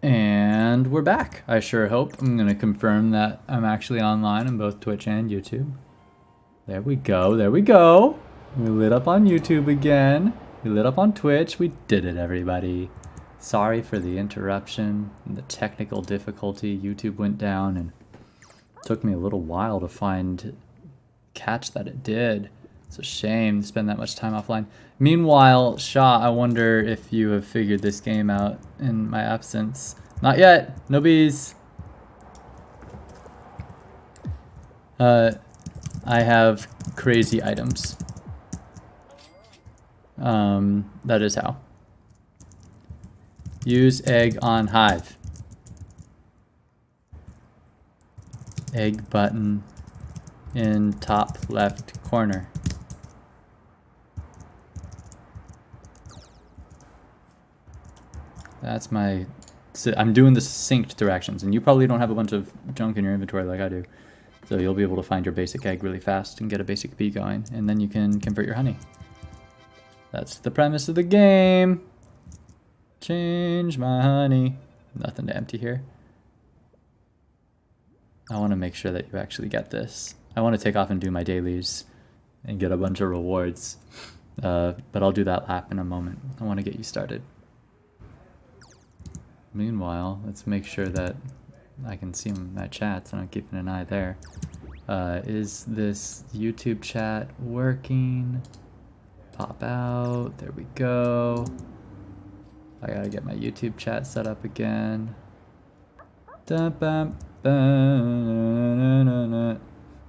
And we're back. I sure hope. I'm going to confirm that I'm actually online on both Twitch and YouTube. There we go. There we go. We lit up on YouTube again. We lit up on Twitch. We did it, everybody. Sorry for the interruption and the technical difficulty. YouTube went down and it took me a little while to catch that it did. It's a shame to spend that much time offline. Meanwhile, Shaw, I wonder if you have figured this game out in my absence. Not yet. No bees. I have crazy items. That is how. Use egg on hive. Egg button in top left corner. That's my... I'm doing the succinct directions, and you probably don't have a bunch of junk in your inventory like I do. So you'll be able to find your basic egg really fast and get a basic bee going, and then you can convert your honey. That's the premise of the game. Change my honey. Nothing to empty here. I want to make sure that you actually get this. I want to take off and do my dailies and get a bunch of rewards. But I'll do that lap in a moment. I want to get you started. Meanwhile, let's make sure that I can see my chats and I'm keeping an eye there. Is this YouTube chat working? Pop out. There we go. I gotta get my YouTube chat set up again.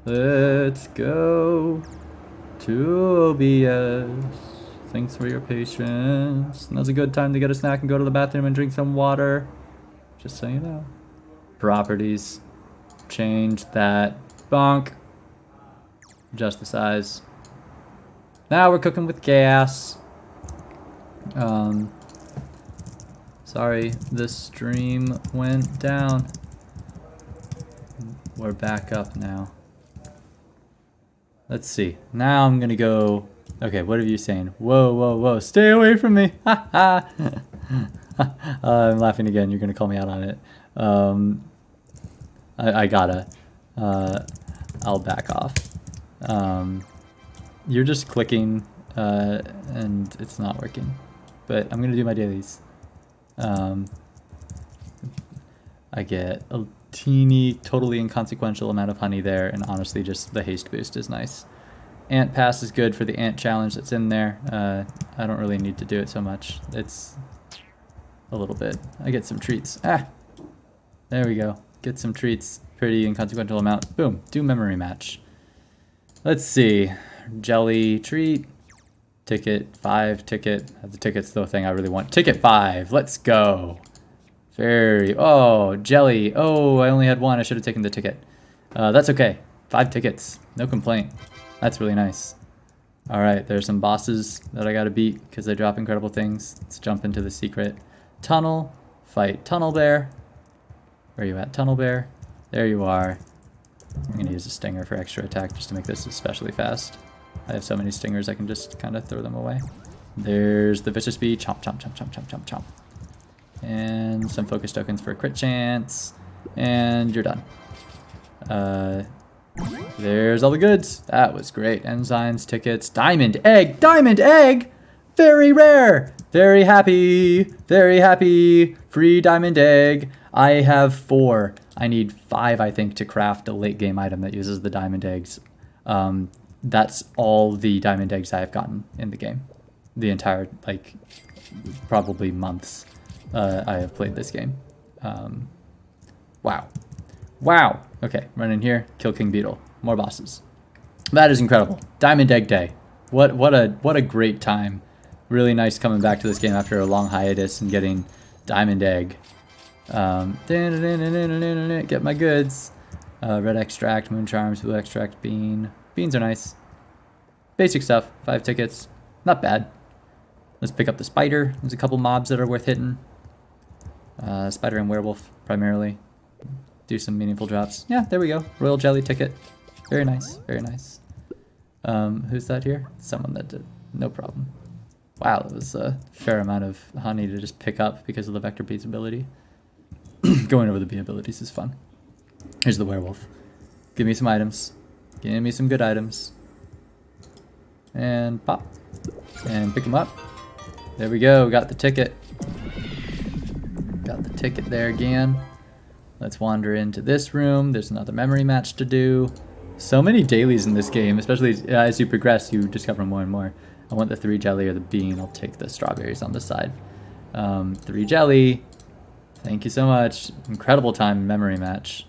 Let's go to OBS. Thanks for your patience. Now's a good time to get a snack and go to the bathroom and drink some water. Just so you know. Properties. Change that. Bonk. Adjust the size. Now we're cooking with gas. Sorry, the stream went down. We're back up now. Let's see. Now I'm gonna go... Okay, what are you saying? Whoa, whoa, whoa. Stay away from me. Ha ha. I'm laughing again. You're going to call me out on it. I gotta. I'll back off. You're just clicking and it's not working. But I'm going to do my dailies. I get a teeny, totally inconsequential amount of honey there. And honestly, just the haste boost is nice. Ant pass is good for the ant challenge that's in there. I don't really need to do it so much. It's a little bit. I get some treats. Ah! There we go. Get some treats. Pretty inconsequential amount. Boom. Do memory match. Let's see. Jelly treat. Ticket 5. Ticket. The ticket's the thing I really want. Ticket 5. Let's go. Very... Oh, jelly. Oh, I only had one. I should have taken the ticket. That's okay. 5 tickets. No complaint. That's really nice. Alright, there's some bosses that I gotta beat because they drop incredible things. Let's jump into the secret tunnel. Fight Tunnel Bear. Where are you at, Tunnel Bear? There you are. I'm gonna use a stinger for extra attack just to make this especially fast. I have so many stingers I can just kind of throw them away. There's the Vicious Bee. Chomp, chomp, chomp, chomp, chomp, chomp, chomp. And some focus tokens for a crit chance. And you're done. There's all the goods. That was great. Enzymes, tickets, diamond egg. Diamond egg! Very rare. Very happy. Very happy. Free diamond egg. I have 4. I need 5, I think, to craft a late game item that uses the diamond eggs. That's all the diamond eggs I have gotten in the game. The entire, like, probably months I have played this game. Wow. Wow. Okay, run in here, kill King Beetle. More bosses. That is incredible. Diamond Egg Day. What a great time. Really nice coming back to this game after a long hiatus and getting Diamond Egg. Get my goods. Red extract, moon charms, blue extract, bean. Beans are nice. Basic stuff. 5 tickets. Not bad. Let's pick up the spider. There's a couple mobs that are worth hitting. Spider and werewolf primarily. Do some meaningful drops. Yeah, there we go. Royal jelly ticket. Very nice. Very nice. Who's that here? Someone that did. No problem. Wow, that was a fair amount of honey to just pick up because of the vector beads ability. Going over the bee abilities is fun. Here's the werewolf. Give me some items. Give me some good items. And pop. And pick him up. There we go. Got the ticket. Got the ticket there again. Let's wander into this room. There's another memory match to do. So many dailies in this game, especially as you progress, you discover more and more. I want the 3 jelly or the bean. I'll take the strawberries on this side. 3 jelly. Thank you so much. Incredible time memory match.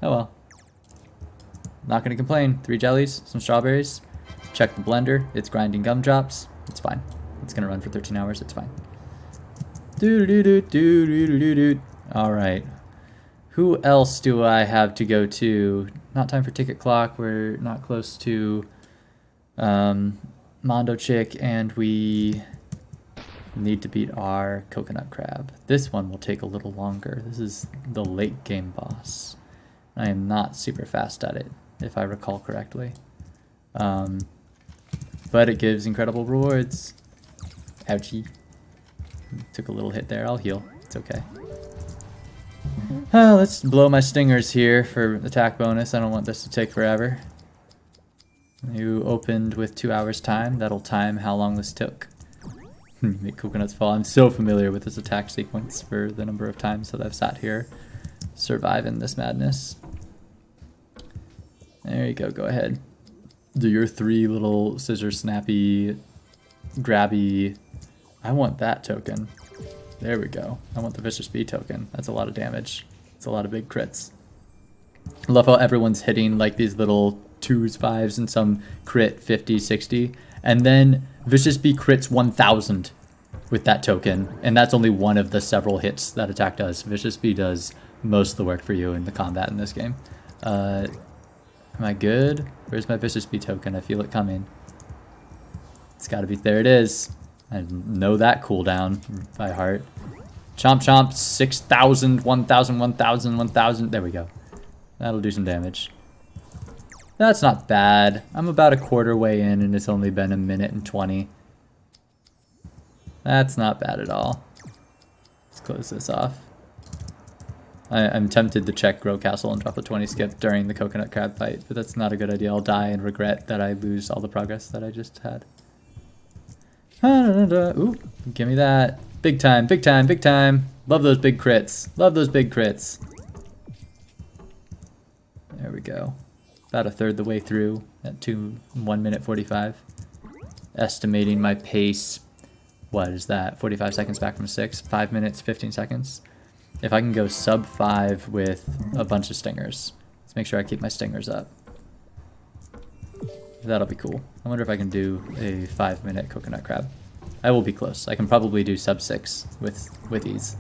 Oh well. Not gonna complain. 3 jellies, some strawberries. Check the blender. It's grinding gumdrops. It's fine. It's gonna run for 13 hours. It's fine. Alright. Who else do I have to go to? Not time for ticket clock. We're not close to Mondo Chick, and we need to beat our coconut crab. This one will take a little longer. This is the late game boss. I am not super fast at it, if I recall correctly. But it gives incredible rewards. Ouchie. Took a little hit there. I'll heal. It's okay. Let's blow my stingers here for attack bonus. I don't want this to take forever. You opened with 2 hours time. That'll time how long this took. Make coconuts fall. I'm so familiar with this attack sequence for the number of times that I've sat here surviving this madness. There you go. Go ahead. Do your 3 little scissor snappy grabby. I want that token. There we go. I want the Vicious Bee token. That's a lot of damage. It's a lot of big crits. I love how everyone's hitting like these little 2s, 5s, and some crit 50, 60. And then Vicious Bee crits 1000 with that token. And that's only one of the several hits that attack does. Vicious Bee does most of the work for you in the combat in this game. Am I good? Where's my Vicious Bee token? I feel it coming. It's gotta be, there it is. I know that cooldown by heart. Chomp chomp, 6,000, 1,000, 1,000, 1,000. There we go. That'll do some damage. That's not bad. I'm about a quarter way in and it's only been 1 minute and 20. That's not bad at all. Let's close this off. I'm tempted to check Grow Castle and drop a 20 skip during the coconut crab fight, but that's not a good idea. I'll die and regret that I lose all the progress that I just had. Ooh, give me that. Big time, big time, big time. Love those big crits. Love those big crits. There we go. About a third the way through at 1 minute 45. Estimating my pace. What is that? 45 seconds back from 6. 5 minutes, 15 seconds. If I can go sub 5 with a bunch of stingers. Let's make sure I keep my stingers up. That'll be cool. I wonder if I can do a 5-minute coconut crab. I will be close. I can probably do sub 6 with ease.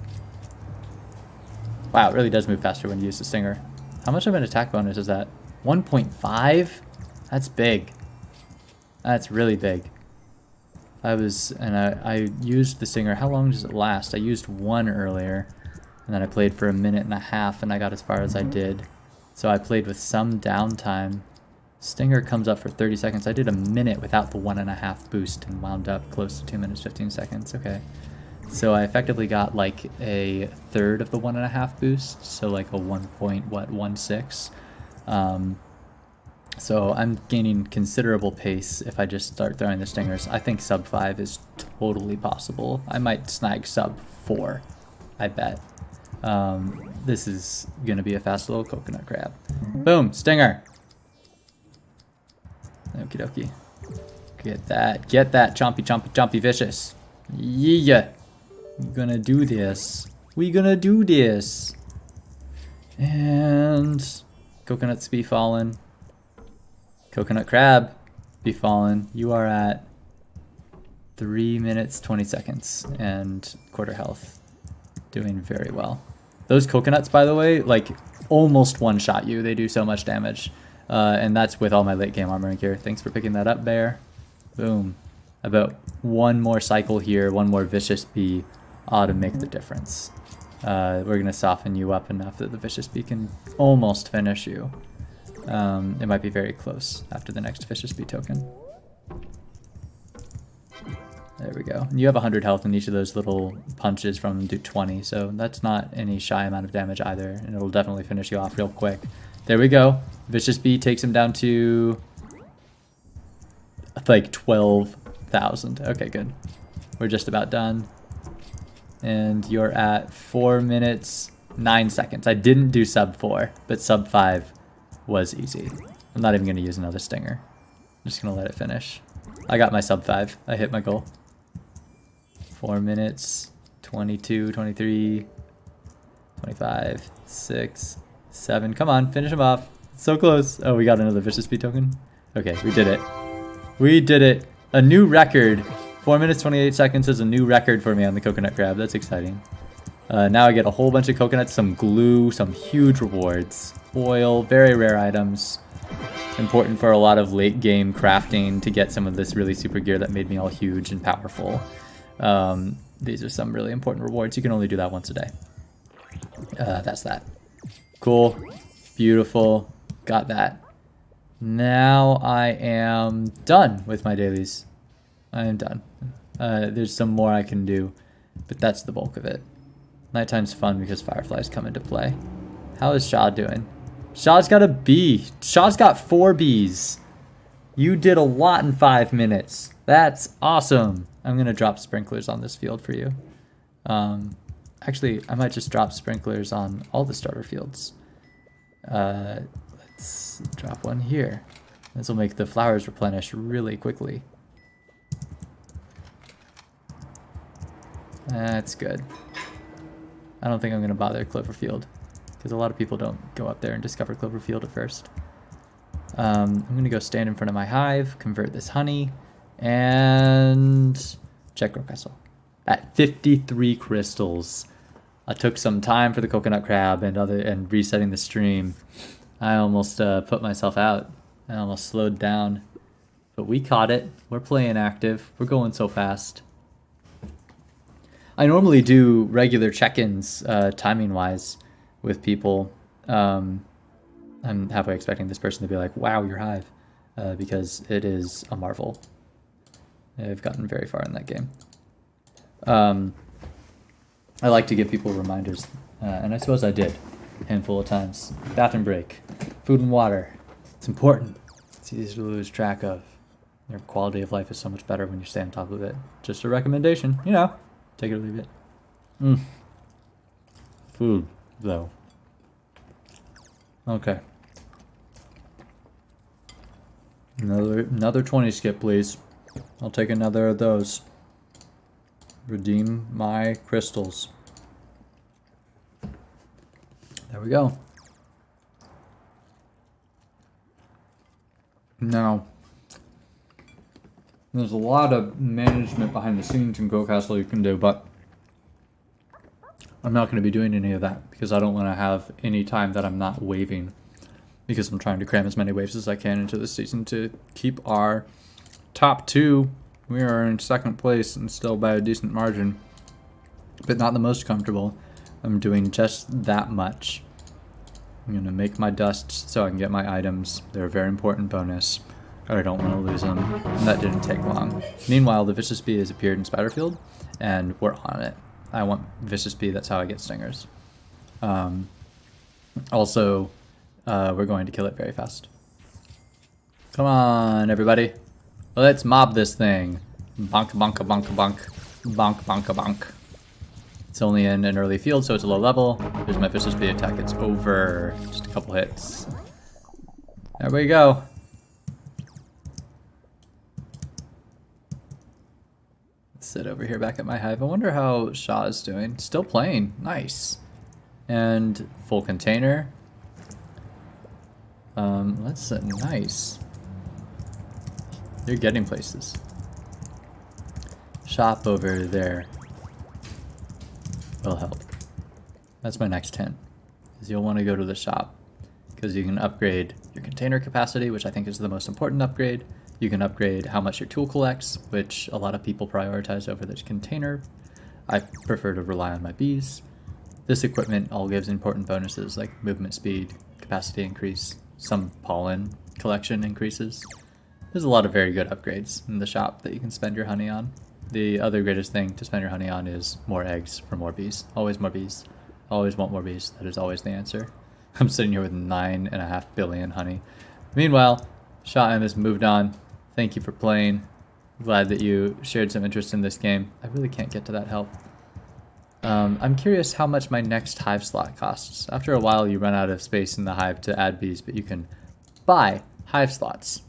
Wow, it really does move faster when you use the stinger. How much of an attack bonus is that? 1.5? That's big. That's really big. I used the stinger. How long does it last? I used 1 earlier, and then I played for 1.5 minutes, and I got as far as I did. So I played with some downtime. Stinger comes up for 30 seconds. I did 1 minute without the 1.5 boost and wound up close to 2 minutes 15 seconds. Okay, so I effectively got like a third of the 1.5 boost, so like a 1.16. So I'm gaining considerable pace if I just start throwing the stingers. I think sub 5 is totally possible. I might snag sub 4, I bet. This is gonna be a fast little coconut crab. Boom, stinger. Okie dokie. Get that, chompy, chompy, chompy, vicious. Yeah, we gonna do this. We gonna do this. And coconuts be fallen. Coconut crab be fallen. You are at 3 minutes 20 seconds and quarter health. Doing very well. Those coconuts, by the way, like almost one-shot you. They do so much damage. And that's with all my late game armor and gear. Thanks for picking that up, Bear. Boom. About 1 more cycle here, 1 more Vicious Bee ought to make the difference. We're going to soften you up enough that the Vicious Bee can almost finish you. It might be very close after the next Vicious Bee token. There we go. And you have 100 health, and each of those little punches from them do 20, so that's not any shy amount of damage either, and it'll definitely finish you off real quick. There we go. Vicious Bee takes him down to like 12,000. Okay, good. We're just about done. And you're at 4 minutes, 9 seconds. I didn't do sub 4, but sub 5 was easy. I'm not even going to use another stinger. I'm just going to let it finish. I got my sub 5. I hit my goal. 4 minutes, 22, 23, 25, 6, 7. Come on, finish him off. So close. Oh, we got another Vicious Bee token. Okay, we did it. We did it. A new record. 4 minutes, 28 seconds is a new record for me on the coconut crab. That's exciting. Now I get a whole bunch of coconuts, some glue, some huge rewards. Oil, very rare items. Important for a lot of late game crafting to get some of this really super gear that made me all huge and powerful. These are some really important rewards. You can only do that once a day. That's that. Cool. Beautiful. Got that. Now I am done with my dailies. I am done. There's some more I can do, but that's the bulk of it. Nighttime's fun because fireflies come into play. How is Shaw doing? Shaw's got a B. Shaw's got 4 Bs. You did a lot in 5 minutes. That's awesome. I'm going to drop sprinklers on this field for you. Actually, I might just drop sprinklers on all the starter fields. Let's drop one here. This will make the flowers replenish really quickly. That's good. I don't think I'm going to bother Cloverfield, because a lot of people don't go up there and discover Cloverfield at first. I'm going to go stand in front of my hive, convert this honey, and check Grow Castle. At 53 crystals. I took some time for the coconut crab and resetting the stream. I almost put myself out. I almost slowed down. But we caught it. We're playing active. We're going so fast. I normally do regular check-ins timing-wise with people. I'm halfway expecting this person to be like, wow, your hive. Because it is a marvel. I've gotten very far in that game. I like to give people reminders, and I suppose I did a handful of times. Bathroom break, food and water. It's important. It's easy to lose track of. Your quality of life is so much better when you stay on top of it. Just a recommendation, you know. Take it or leave it. Food, though. Okay. Another 20 skip, please. I'll take another of those. Redeem my crystals. There we go. Now, there's a lot of management behind the scenes in Grow Castle you can do, but I'm not going to be doing any of that because I don't want to have any time that I'm not waving, because I'm trying to cram as many waves as I can into this season to keep our top 2. We are in 2nd place and still by a decent margin, but not the most comfortable. I'm doing just that much. I'm going to make my dusts so I can get my items. They're a very important bonus. I don't want to lose them. And that didn't take long. Meanwhile, the Vicious Bee has appeared in Spiderfield, and we're on it. I want Vicious Bee, that's how I get stingers. Also, we're going to kill it very fast. Come on, everybody. Let's mob this thing. Bonk, bonk, bonk, bonk. Bonk, bonk, bonk. It's only in an early field, so it's a low level. Here's my Vicious Bee attack. It's over. Just a couple hits. There we go. Let's sit over here back at my hive. I wonder how Shaw is doing. Still playing. Nice. And full container. That's nice. You're getting places. Shop over there will help. That's my next hint, is you'll want to go to the shop, because you can upgrade your container capacity, which I think is the most important upgrade. You can upgrade how much your tool collects, which a lot of people prioritize over this container. I prefer to rely on my bees. This equipment all gives important bonuses like movement speed, capacity increase, some pollen collection increases. There's a lot of very good upgrades in the shop that you can spend your honey on. The other greatest thing to spend your honey on is more eggs for more bees. Always more bees. Always want more bees. That is always the answer. I'm sitting here with 9.5 billion honey. Meanwhile, Shotm has moved on. Thank you for playing. Glad that you shared some interest in this game. I really can't get to that help. I'm curious how much my next hive slot costs. After a while, you run out of space in the hive to add bees, but you can buy hive slots.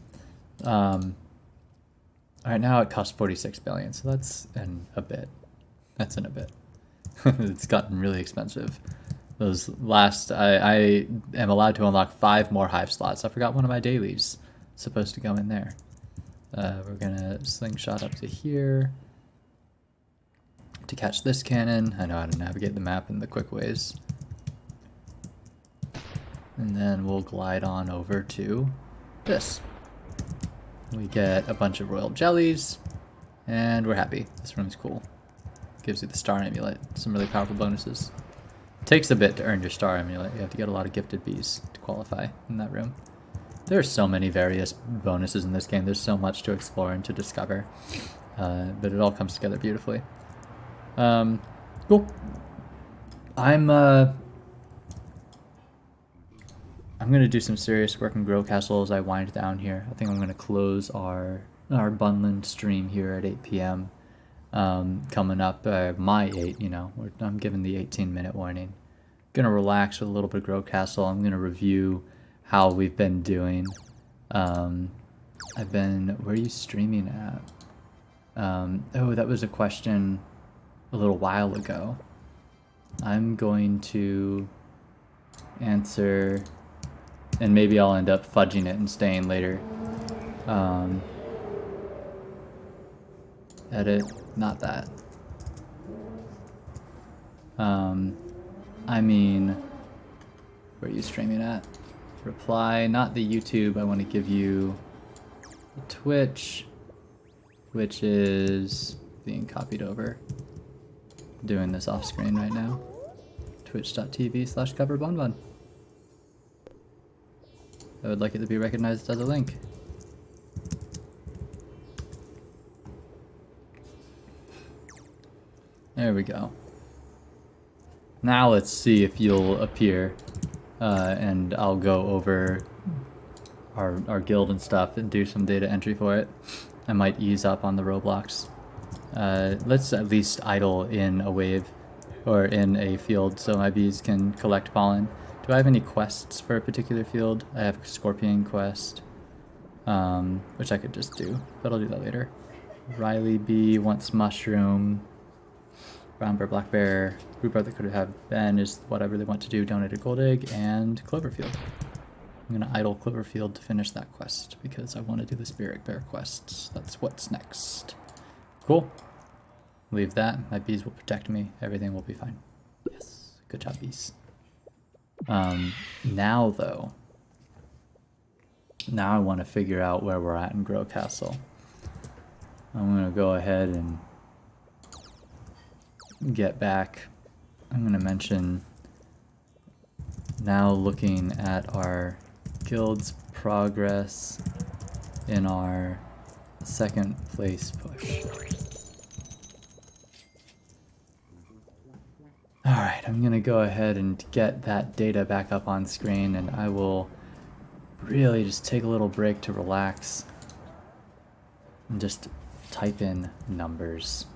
Right now it costs 46 billion, so that's in a bit. That's in a bit. It's gotten really expensive. Those last, I am allowed to unlock 5 more hive slots. I forgot one of my dailies. It's supposed to go in there. We're gonna slingshot up to here to catch this cannon. I know how to navigate the map in the quick ways. And then we'll glide on over to this. We get a bunch of royal jellies, and we're happy. This room's cool. Gives you the star amulet, some really powerful bonuses. Takes a bit to earn your star amulet. You have to get a lot of gifted bees to qualify in that room. There are so many various bonuses in this game. There's so much to explore and to discover, but it all comes together beautifully. Cool. I'm gonna do some serious work in Grow Castle as I wind down here. I think I'm gonna close our Bunland stream here at 8 p.m. Coming up, my 8, you know, I'm giving the 18-minute warning. Gonna relax with a little bit of Grow Castle. I'm gonna review how we've been doing. Where are you streaming at? Oh, that was a question a little while ago. I'm going to answer, and maybe I'll end up fudging it and staying later. Edit, not that. I mean, where are you streaming at? Reply, not the YouTube. I want to give you the Twitch, which is being copied over. Doing this off screen right now. Twitch.tv/Clever Bunbun. I would like it to be recognized as a link. There we go. Now let's see if you'll appear, and I'll go over our guild and stuff and do some data entry for it. I might ease up on the Roblox. Let's at least idle in a wave or in a field so my bees can collect pollen. Do I have any quests for a particular field? I have a scorpion quest, which I could just do, but I'll do that later. Riley bee wants mushroom. Brown bear, black bear, group that could have been is whatever they want to do. Donate a gold egg and Cloverfield. I'm gonna idle Cloverfield to finish that quest because I want to do the spirit bear quests. That's what's next. Cool. Leave that. My bees will protect me. Everything will be fine. Yes. Good job, bees. Now though, now I want to figure out where we're at in Grow Castle. I'm gonna go ahead and get back. I'm gonna mention now looking at our guild's progress in our second place push. Alright, I'm gonna go ahead and get that data back up on screen, and I will really just take a little break to relax and just type in numbers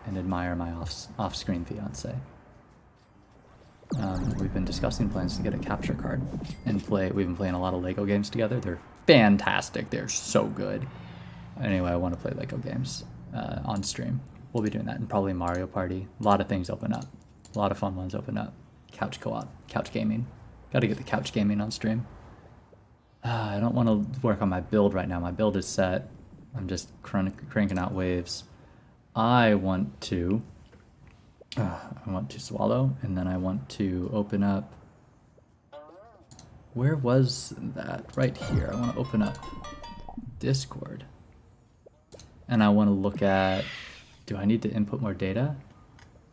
and admire my off-screen fiance. We've been discussing plans to get a capture card and play. We've been playing a lot of Lego games together. They're fantastic. They're so good. Anyway, I want to play Lego games on stream. We'll be doing that, and probably Mario Party. A lot of things open up. A lot of fun ones open up. Couch co-op, couch gaming. Got to get the couch gaming on stream. I don't want to work on my build right now. My build is set. I'm just cranking out waves. I want to swallow, and then I want to open up. Where was that? Right here. I want to open up Discord, and I want to look at. Do I need to input more data?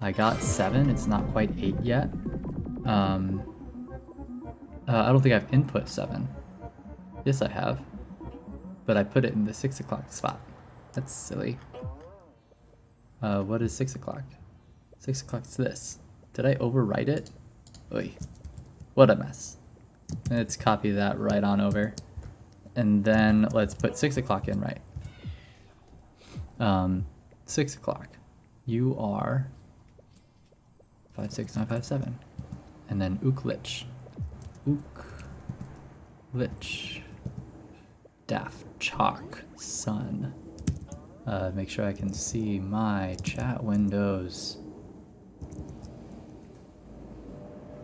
I got 7. It's not quite 8 yet. I don't think I've input 7. Yes, I have. but I put it in the 6 o'clock spot. That's silly. What is 6 o'clock? 6 o'clock's this. Did I overwrite it? Oy. What a mess. Let's copy that right on over. And then let's put 6 o'clock in right. 6 o'clock. You are 56957. And then Uklich. Uklich. Daft Chalk Sun. Make sure I can see my chat windows.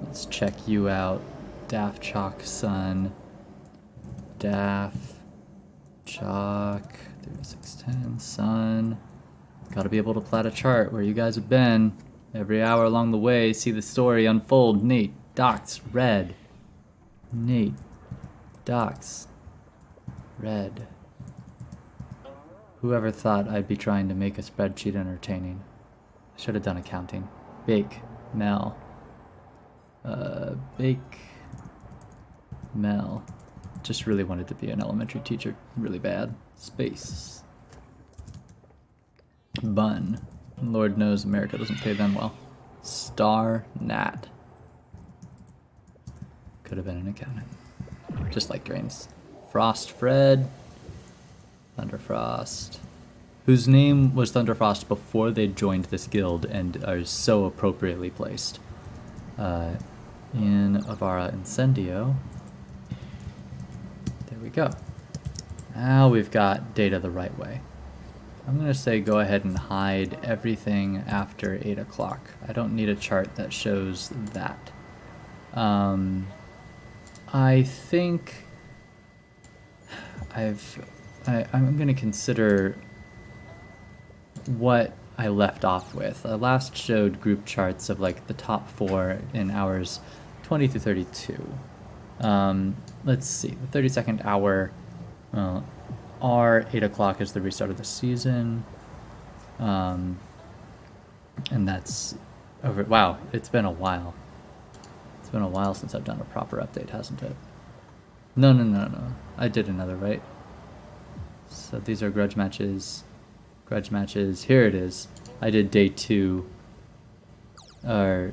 Let's check you out. Daft Chalk Sun. Daft Chalk 3610 Sun. Gotta be able to plat a chart where you guys have been. Every hour along the way, see the story unfold. Nate, docs, red. Nate, docs, red. Whoever thought I'd be trying to make a spreadsheet entertaining? Should have done accounting. Bake, Mel. Bake, Mel. Just really wanted to be an elementary teacher really bad. Space. Bun. Lord knows America doesn't pay them well. Star Nat. Could have been an accountant. Just like dreams. Frost Fred. Thunderfrost. Whose name was Thunderfrost before they joined this guild and are so appropriately placed. In Avara Incendio. There we go. Now we've got data the right way. I'm going to say go ahead and hide everything after 8 o'clock. I don't need a chart that shows that. I think I'm going to consider what I left off with. I last showed group charts of like the top 4 in hours 20 through 32. Let's see, the 32nd hour, our 8 o'clock is the restart of the season. And that's over. Wow, it's been a while. It's been a while since I've done a proper update, hasn't it? No. I did another, right? So these are grudge matches. Grudge matches. Here it is. I did day 2. Or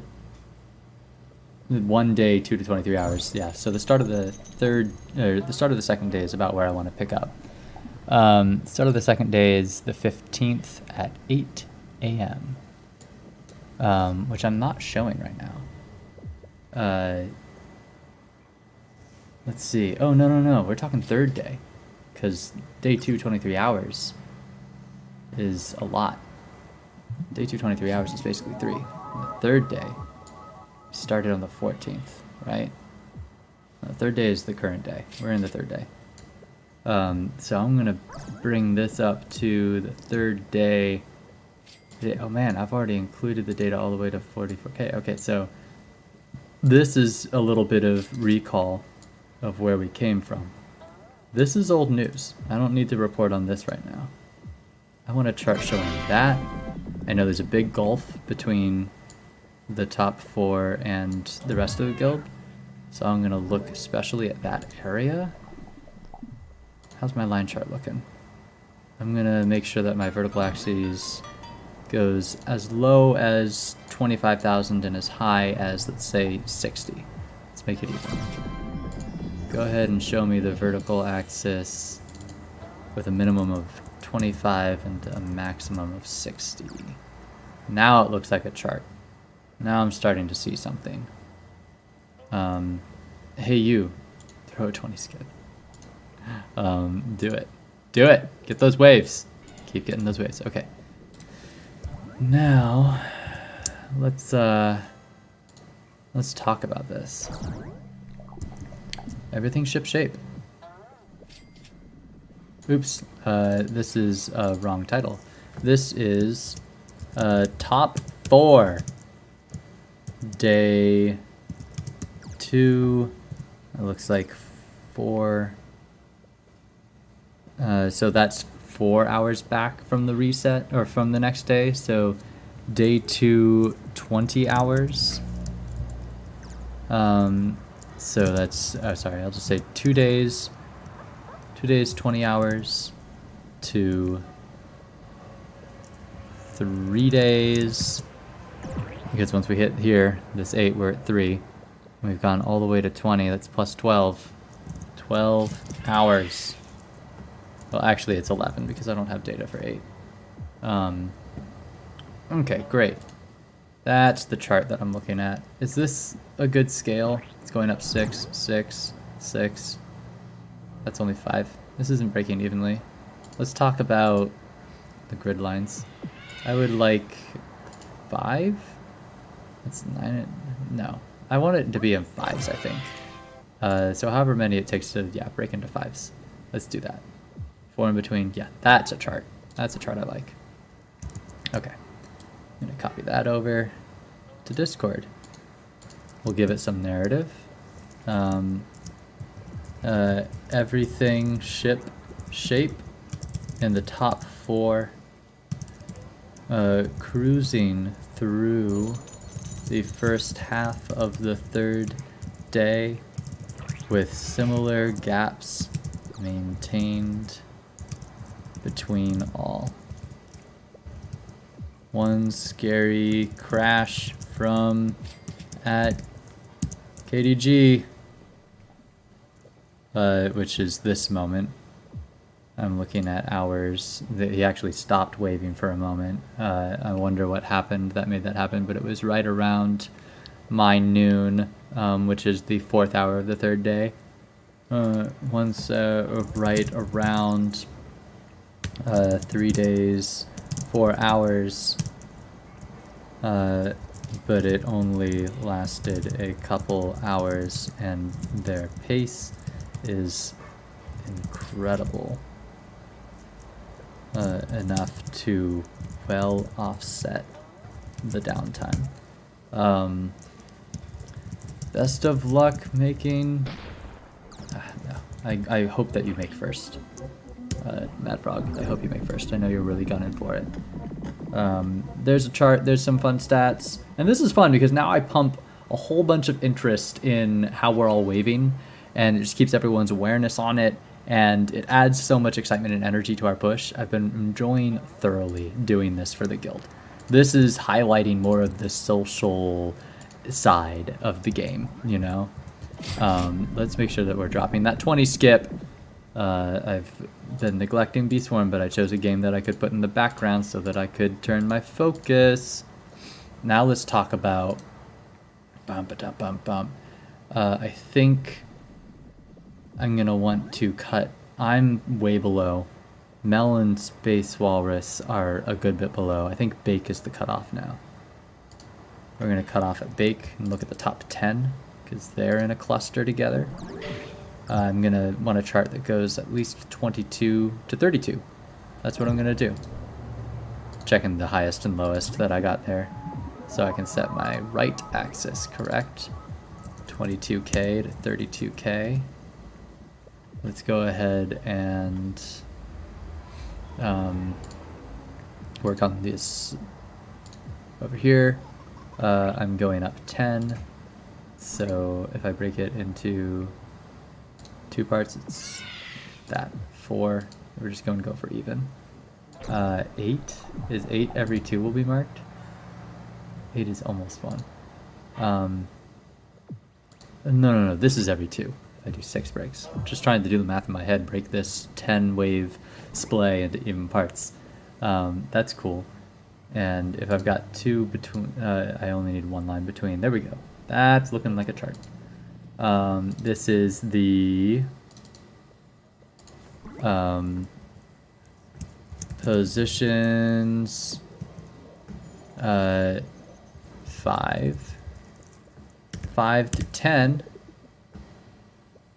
1 day, 2 to 23 hours. Yeah. So the start of the the second day is about where I want to pick up. Start of the second day is the 15th at 8 a.m. Which I'm not showing right now. Let's see. Oh, no. We're talking third day. Because day 2, 23 hours is a lot. Day 2, 23 hours is basically 3. And the third day started on the 14th, right? The third day is the current day. We're in the third day. So I'm going to bring this up to the third day. Oh man, I've already included the data all the way to 44K. Okay, so this is a little bit of recall of where we came from. This is old news. I don't need to report on this right now. I want a chart showing that. I know there's a big gulf between the top 4 and the rest of the guild. So I'm going to look especially at that area. How's my line chart looking? I'm going to make sure that my vertical axis goes as low as 25,000 and as high as, let's say, 60. Let's make it even. Go ahead and show me the vertical axis with a minimum of 25 and a maximum of 60. Now it looks like a chart. Now I'm starting to see something. Hey you, throw a 20 skid. Do it. Do it! Get those waves. Keep getting those waves. Okay. Now, let's talk about this. Everything shipshape. Oops, this is a wrong title. This is top 4. Day 2. It looks like 4. So that's 4 hours back from the reset, or from the next day. So day 2, 20 hours. So that's, oh sorry, I'll just say 2 days, 2 days, 20 hours to 3 days. Because once we hit here, this 8, we're at 3. We've gone all the way to 20. That's plus 12. 12 hours. Well, actually, it's 11 because I don't have data for 8. Okay, great. That's the chart that I'm looking at. Is this a good scale? It's going up 6, 6, 6. That's only 5. This isn't breaking evenly. Let's talk about the grid lines. I would like 5. That's 9. No, I want it to be in 5s, I think. So however many it takes to, yeah, break into 5s. Let's do that. 4 in between. Yeah, that's a chart. That's a chart I like. Okay. I'm going to copy that over to Discord. We'll give it some narrative. Everything shape in the top 4. Cruising through the first half of the 3rd day with similar gaps maintained between all. One scary crash from at KDG, which is this moment. I'm looking at hours. He actually stopped waving for a moment. I wonder what happened that made that happen, but it was right around my noon, which is the 4th hour of the 3rd day. Once right around 3 days, 4 hours, but it only lasted a couple hours, and their pace is incredible. Enough to well offset the downtime. Best of luck making... no. I hope that you make first. Mad Frog, I hope you make first. I know you're really gunning for it. There's a chart, there's some fun stats. And this is fun because now I pump a whole bunch of interest in how we're all waving, and it just keeps everyone's awareness on it, and it adds so much excitement and energy to our push. I've been enjoying thoroughly doing this for the guild. This is highlighting more of the social side of the game, you know? Let's make sure that we're dropping that 20 skip. I've been neglecting Beastborn, but I chose a game that I could put in the background so that I could turn my focus. Now let's talk about... I think I'm going to want to cut... I'm way below. Mel and Space Walrus are a good bit below. I think Bake is the cutoff now. We're going to cut off at Bake and look at the top 10, because they're in a cluster together. I'm going to want a chart that goes at least 22 to 32. That's what I'm going to do. Checking the highest and lowest that I got there, so I can set my right axis correct. 22k to 32k. Let's go ahead and work on this over here. I'm going up 10, so if I break it into 2 parts, it's that. 4, we're just going to go for even. 8, is 8 every 2 will be marked? 8 is almost 1. No, this is every 2. I do 6 breaks. I'm just trying to do the math in my head, break this 10 wave splay into even parts. That's cool. And if I've got 2 between, I only need 1 line between. There we go. That's looking like a chart. This is the positions 5 to 10.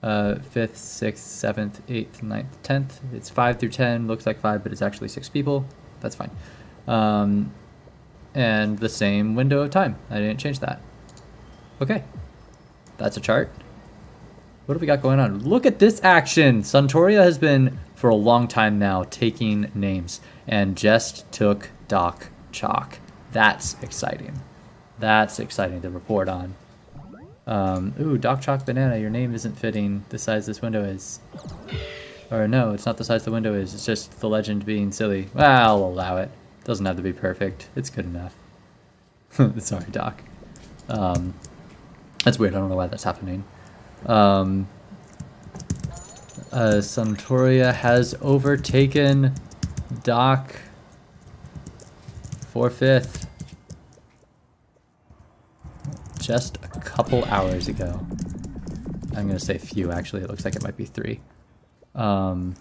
5th, 6th, 7th, 8th, 9th, 10th. It's 5 through 10. Looks like 5, but it's actually 6 people. That's fine. And the same window of time. I didn't change that. Okay. That's a chart. What do we got going on? Look at this action! Suntoria has been, for a long time now, taking names. And just took Doc Chalk. That's exciting. That's exciting to report on. Ooh, Doc Chalk Banana, your name isn't fitting the size this window is. Or no, it's not the size the window is. It's just the legend being silly. Well, I'll allow it. Doesn't have to be perfect. It's good enough. Sorry, Doc. That's weird. I don't know why that's happening. Suntoria has overtaken Doc for 5th. Just a couple hours ago. I'm going to say few, actually. It looks like it might be 3. Sun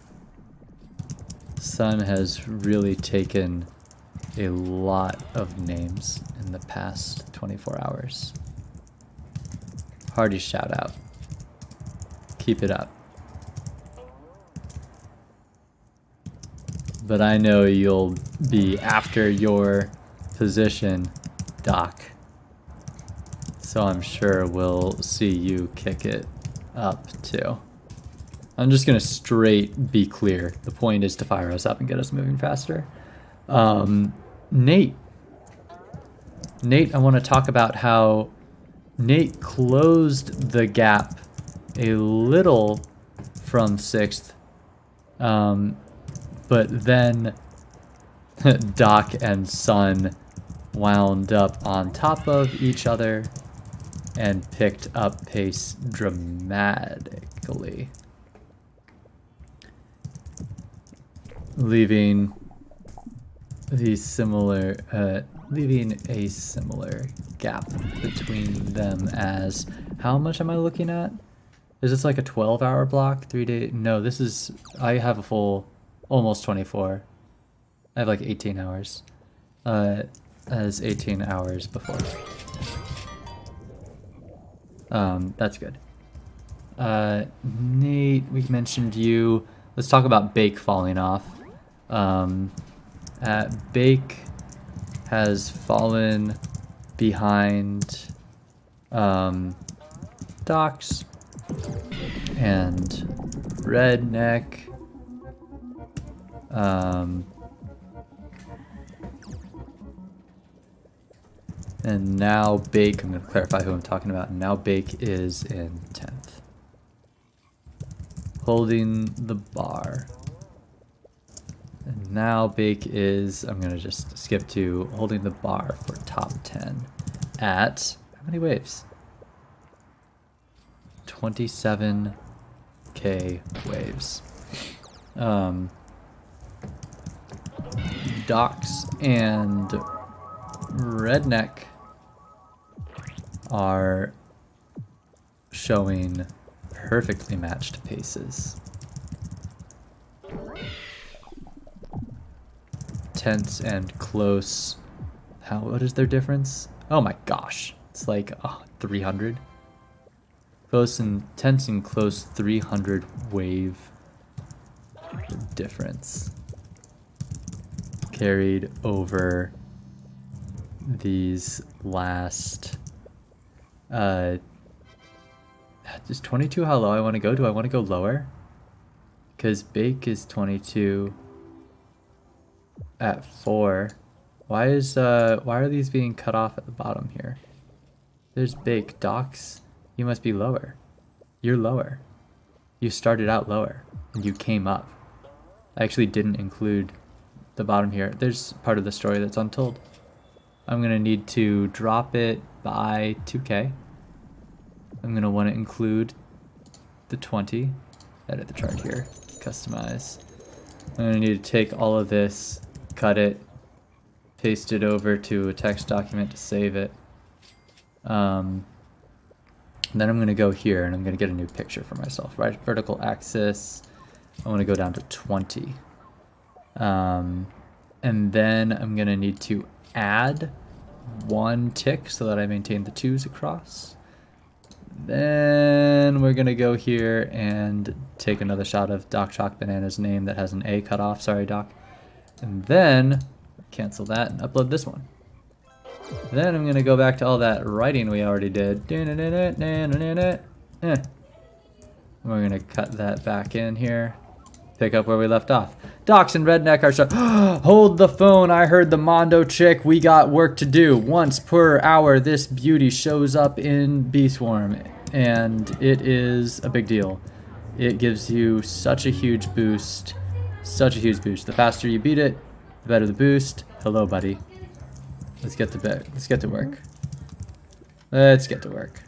has really taken a lot of names in the past 24 hours. Hearty shout out. Keep it up. But I know you'll be after your position, Doc. So I'm sure we'll see you kick it up too. I'm just gonna straight be clear. The point is to fire us up and get us moving faster. Nate, I want to talk about how Nate closed the gap a little from 6th, but then Doc and Sun wound up on top of each other and picked up pace dramatically, leaving a similar gap between them. As how much am I looking at? Is this like a 12-hour block? 3 days? No, this is, I have a full almost 24. I have like 18 hours. As 18 hours before. That's good. Nate, we mentioned you. Let's talk about Bake falling off. Bake has fallen behind Docs and Redneck. And now Bake, I'm going to clarify who I'm talking about. And now Bake is in 10th. Holding the bar. And now Bake is, I'm going to just skip to holding the bar for top 10 at, how many waves? 27k waves. Docs and Redneck are showing perfectly matched paces. Tense and close. What is their difference? Oh my gosh. It's like 300. Tense and close 300 wave difference. Carried over these last is 22 how low I want to go? Do I want to go lower? Because Bake is 22 at 4. Why are these being cut off at the bottom here? There's Bake. Docs, you must be lower. You're lower. You started out lower and you came up. I actually didn't include the bottom here. There's part of the story that's untold. I'm gonna need to drop it by 2k. I'm gonna want to include the 20. Edit the chart here. Customize. I'm gonna need to take all of this, cut it, paste it over to a text document to save it. Then I'm gonna go here and I'm gonna get a new picture for myself. Right vertical axis. I want to go down to 20. And then I'm gonna need to add 1 tick so that I maintain the 2s across. Then we're gonna go here and take another shot of Doc Chalk Banana's name that has an A cut off. Sorry, Doc. And then cancel that and upload this one. Then I'm gonna go back to all that writing we already did. We're gonna cut that back in here. Pick up where we left off. Docs and Redneck are hold the phone. I heard the Mondo chick. We got work to do. Once per hour, this beauty shows up in Bee Swarm, and it is a big deal. It gives you such a huge boost. Such a huge boost. The faster you beat it, the better the boost. Hello, buddy. Let's get to bed. Let's get to work. Let's get to work.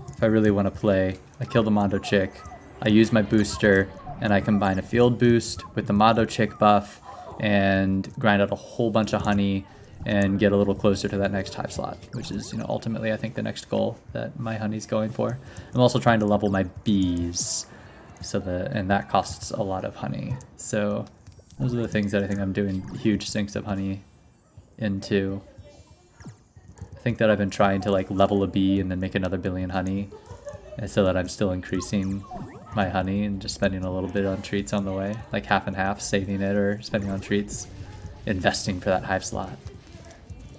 If I really want to play, I kill the Mondo Chick, I use my booster, and I combine a field boost with the Mondo Chick buff and grind out a whole bunch of honey and get a little closer to that next hive slot, which is, you know, ultimately I think the next goal that my honey's going for. I'm also trying to level my bees, and that costs a lot of honey. So those are the things that I think I'm doing huge sinks of honey into. I think that I've been trying to like level a bee and then make another billion honey, and so that I'm still increasing my honey and just spending a little bit on treats on the way, like half and half, saving it or spending on treats, investing for that hive slot.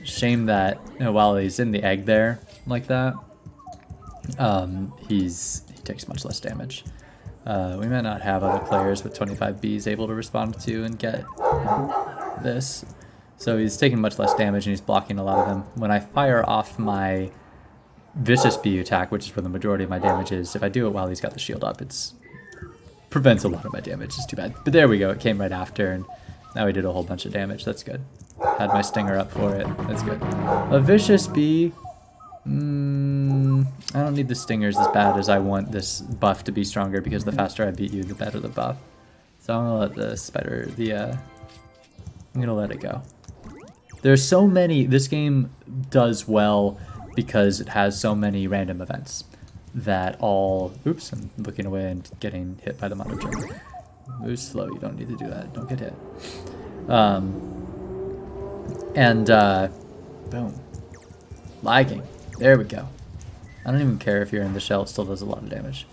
Shame that, you know, while he's in the egg there like that, he takes much less damage. We might not have other players with 25 bees able to respond to and get this. So he's taking much less damage and he's blocking a lot of them. When I fire off my vicious bee attack, which is where the majority of my damage is, if I do it while he's got the shield up, it prevents a lot of my damage. It's too bad. But there we go. It came right after, and now he did a whole bunch of damage. That's good. Had my stinger up for it. That's good. A vicious bee. I don't need the stingers as bad as I want this buff to be stronger, because the faster I beat you, the better the buff. So I'm gonna let the spider, I'm gonna let it go. There's so many, this game does well because it has so many random events that all, oops, I'm looking away and getting hit by the Mondo Chick. Move slow, you don't need to do that, don't get hit. Boom. Lagging, there we go. I don't even care if you're in the shell, it still does a lot of damage.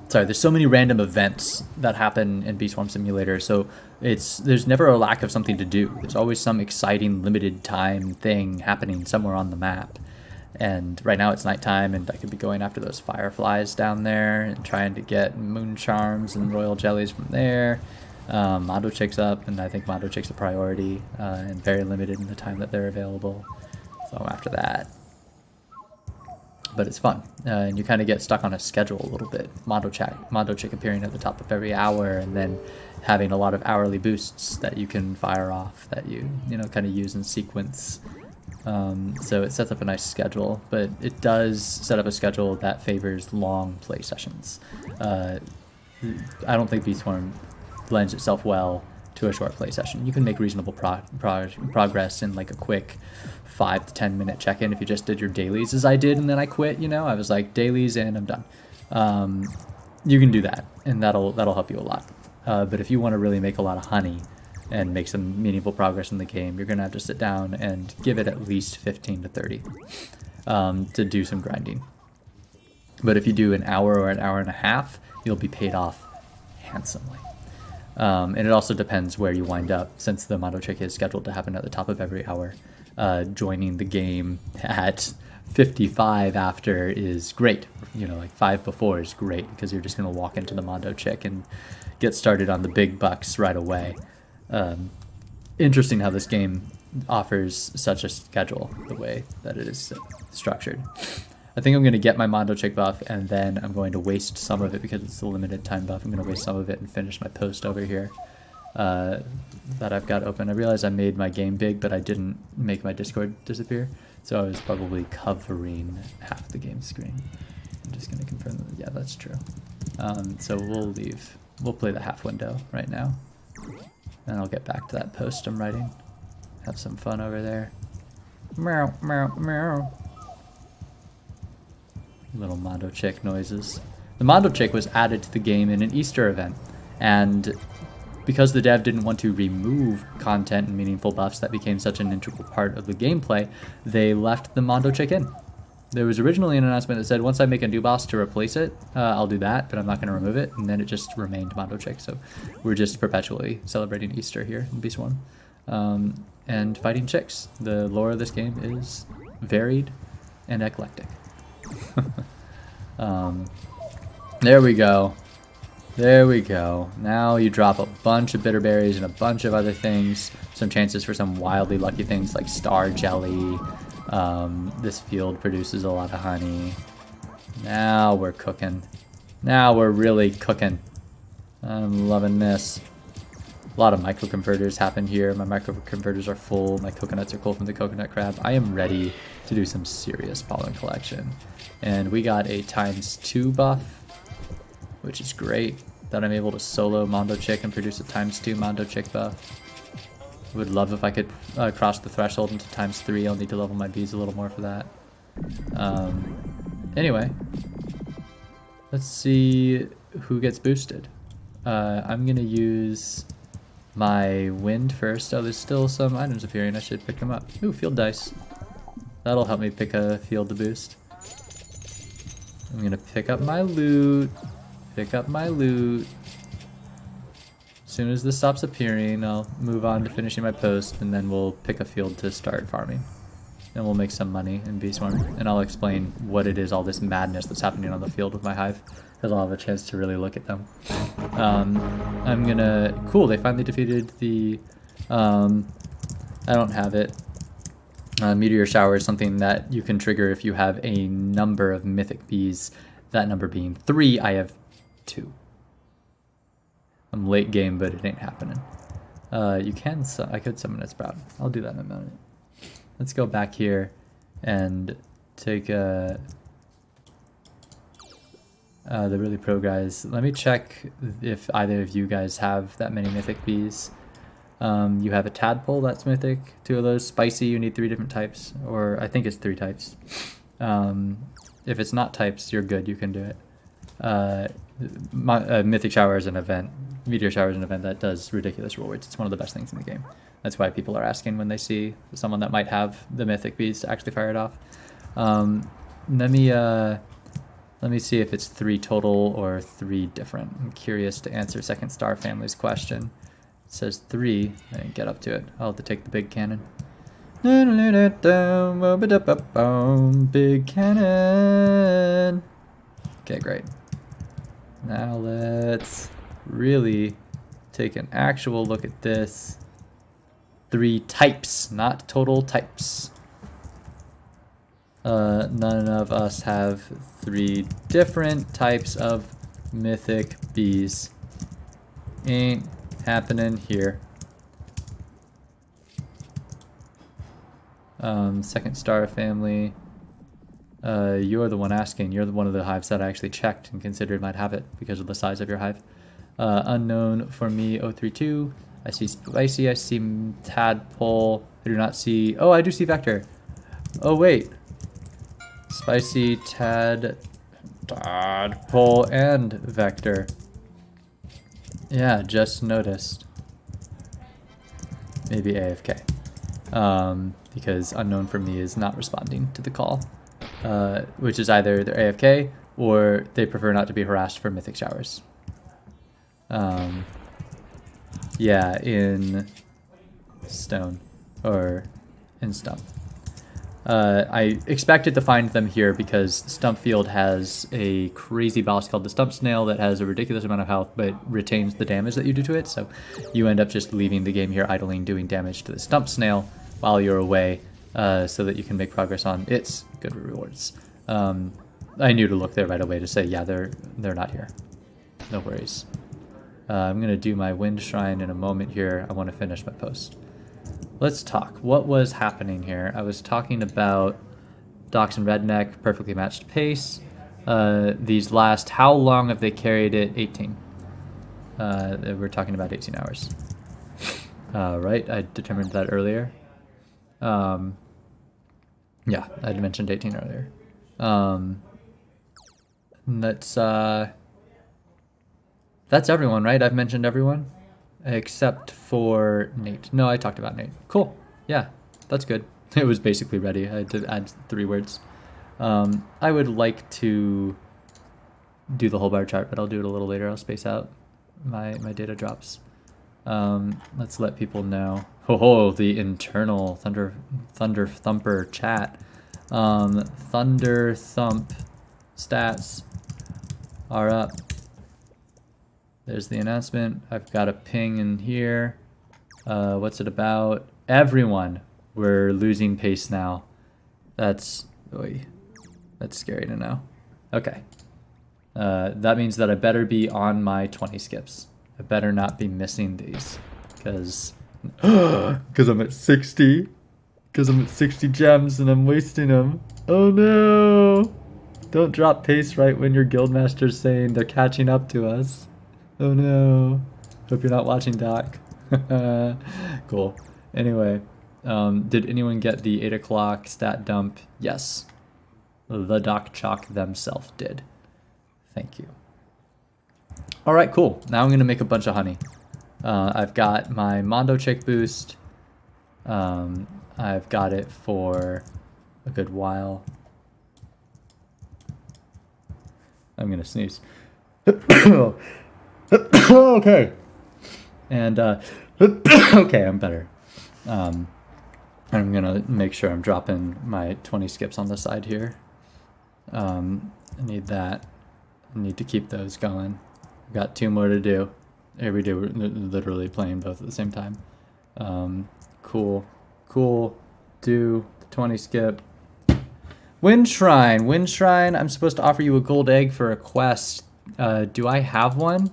Sorry, there's so many random events that happen in Bee Swarm Simulator, so there's never a lack of something to do. There's always some exciting limited time thing happening somewhere on the map. And right now it's nighttime, and I could be going after those fireflies down there and trying to get moon charms and royal jellies from there. Mondo Chick's up, and I think Mondo Chick's a priority, and very limited in the time that they're available. So I'm after that. But it's fun, and you kind of get stuck on a schedule a little bit. Mondo Chick appearing at the top of every hour, and then having a lot of hourly boosts that you can fire off that you kind of use in sequence. So it sets up a nice schedule, but it does set up a schedule that favors long play sessions. I don't think Bee Swarm lends itself well to a short play session. You can make reasonable progress in like a quick 5 to 10 minute check-in if you just did your dailies as I did, and then I quit. I was like, dailies and I'm done. You can do that, and that'll help you a lot. But if you want to really make a lot of honey and make some meaningful progress in the game, you're gonna have to sit down and give it at least 15 to 30 to do some grinding. But if you do an hour or an hour and a half, you'll be paid off handsomely. And it also depends where you wind up, since the Mondo Chick is scheduled to happen at the top of every hour. Joining the game at 55 after is great. Like 5 before is great, because you're just going to walk into the Mondo Chick and get started on the big bucks right away. Interesting how this game offers such a schedule, the way that it is structured. I think I'm going to get my Mondo Chick buff, and then I'm going to waste some of it because it's a limited time buff. I'm going to waste some of it and finish my post over here that I've got open. I realized I made my game big, but I didn't make my Discord disappear, so I was probably covering half the game screen. I'm just going to confirm that, yeah, that's true. So we'll leave. We'll play the half window right now, and I'll get back to that post I'm writing. Have some fun over there. Meow, meow, meow. Little Mondo Chick noises. The Mondo Chick was added to the game in an Easter event, and because the dev didn't want to remove content and meaningful buffs that became such an integral part of the gameplay, they left the Mondo Chick in. There was originally an announcement that said, once I make a new boss to replace it, I'll do that, but I'm not going to remove it, and then it just remained Mondo Chick. So we're just perpetually celebrating Easter here in Bee Swarm. And fighting chicks. The lore of this game is varied and eclectic. There we go. There we go. Now you drop a bunch of bitter berries and a bunch of other things. Some chances for some wildly lucky things like star jelly, This field produces a lot of honey. Now we're cooking. Now we're really cooking. I'm loving this. A lot of microconverters happen here. My microconverters are full. My coconuts are full from the coconut crab. I am ready to do some serious pollen collection. And we got a ×2 buff, which is great. That I'm able to solo Mondo Chick and produce a ×2 Mondo Chick buff. Would love if I could cross the threshold into ×3. I'll need to level my bees a little more for that. Anyway, let's see who gets boosted. I'm gonna use my wind first. Oh, there's still some items appearing. I should pick them up. Ooh, field dice. That'll help me pick a field to boost. I'm gonna pick up my loot. Pick up my loot. As soon as this stops appearing, I'll move on to finishing my post, and then we'll pick a field to start farming. And we'll make some money in Bee Swarm. And I'll explain what it is, all this madness that's happening on the field with my hive, because I'll have a chance to really look at them. I'm gonna... Cool, they finally defeated the... I don't have it. Meteor Shower is something that you can trigger if you have a number of mythic bees. That number being 3, I have 2. I'm late game, but it ain't happening. I could summon a Sprout. I'll do that in a minute. Let's go back here and take the really pro guys. Let me check if either of you guys have that many mythic bees. You have a tadpole, that's mythic. 2 of those. Spicy, you need 3 different types, or I think it's 3 types. If it's not types, you're good, you can do it. Mythic Shower is an event. Meteor Shower is an event that does ridiculous rewards. It's one of the best things in the game. That's why people are asking when they see someone that might have the mythic bees to actually fire it off. Let me see if it's 3 total or 3 different. I'm curious to answer Second Star Family's question. It says 3. I didn't get up to it. I'll have to take the big cannon. Big cannon. Okay, great. Now let's really take an actual look at this. 3 types, not total types. None of us have 3 different types of mythic bees. Ain't happening here. Second Star Family. You're the one asking. You're one of the hives that I actually checked and considered might have it because of the size of your hive. Unknown for me, 032. I see Spicy, I see Tadpole. I do not see... Oh, I do see Vector. Oh, wait. Spicy, Tadpole, and Vector. Yeah, just noticed. Maybe AFK. Because Unknown for me is not responding to the call. Which is either they're AFK or they prefer not to be harassed for Mythic Showers. Yeah, in Stone or in Stump. I expected to find them here because Stump Field has a crazy boss called the Stump Snail that has a ridiculous amount of health but retains the damage that you do to it, so you end up just leaving the game here idling, doing damage to the Stump Snail while you're away so that you can make progress on its good rewards. I knew to look there right away to say, yeah, they're not here. No worries. I'm going to do my Wind Shrine in a moment here. I want to finish my post. Let's talk. What was happening here? I was talking about Dachshund Redneck, perfectly matched pace. These last, how long have they carried it? 18. We're talking about 18 hours. Right, I determined that earlier. Yeah, I mentioned 18 earlier. That's everyone, right? I've mentioned everyone. Except for Nate. No, I talked about Nate. Cool. Yeah, that's good. It was basically ready. I had to add 3 words. I would like to do the whole bar chart, but I'll do it a little later. I'll space out my data drops. Let's let people know. Oh, the internal Thunder Thumper chat. Thunder Thump stats are up. There's the announcement. I've got a ping in here. What's it about? Everyone, we're losing pace now. That's, oy, that's scary to know. Okay. That means that I better be on my 20 skips. I better not be missing these, because I'm at 60. Because I'm at 60 gems and I'm wasting them. Oh no! Don't drop pace right when your guildmaster's saying they're catching up to us. Oh no. Hope you're not watching Doc. Cool. Anyway, did anyone get the 8 o'clock stat dump? Yes. The Doc Chalk themselves did. Thank you. Alright, cool. Now I'm going to make a bunch of honey. I've got my Mondo Chick boost. I've got it for a good while. I'm going to sneeze. Okay. And, okay, I'm better. I'm going to make sure I'm dropping my 20 skips on the side here. I need that. I need to keep those going. I've got 2 more to do. Every day we're literally playing both at the same time. Cool. Cool. Do the 20 skip. Wind Shrine. Wind Shrine, I'm supposed to offer you a gold egg for a quest. Do I have one?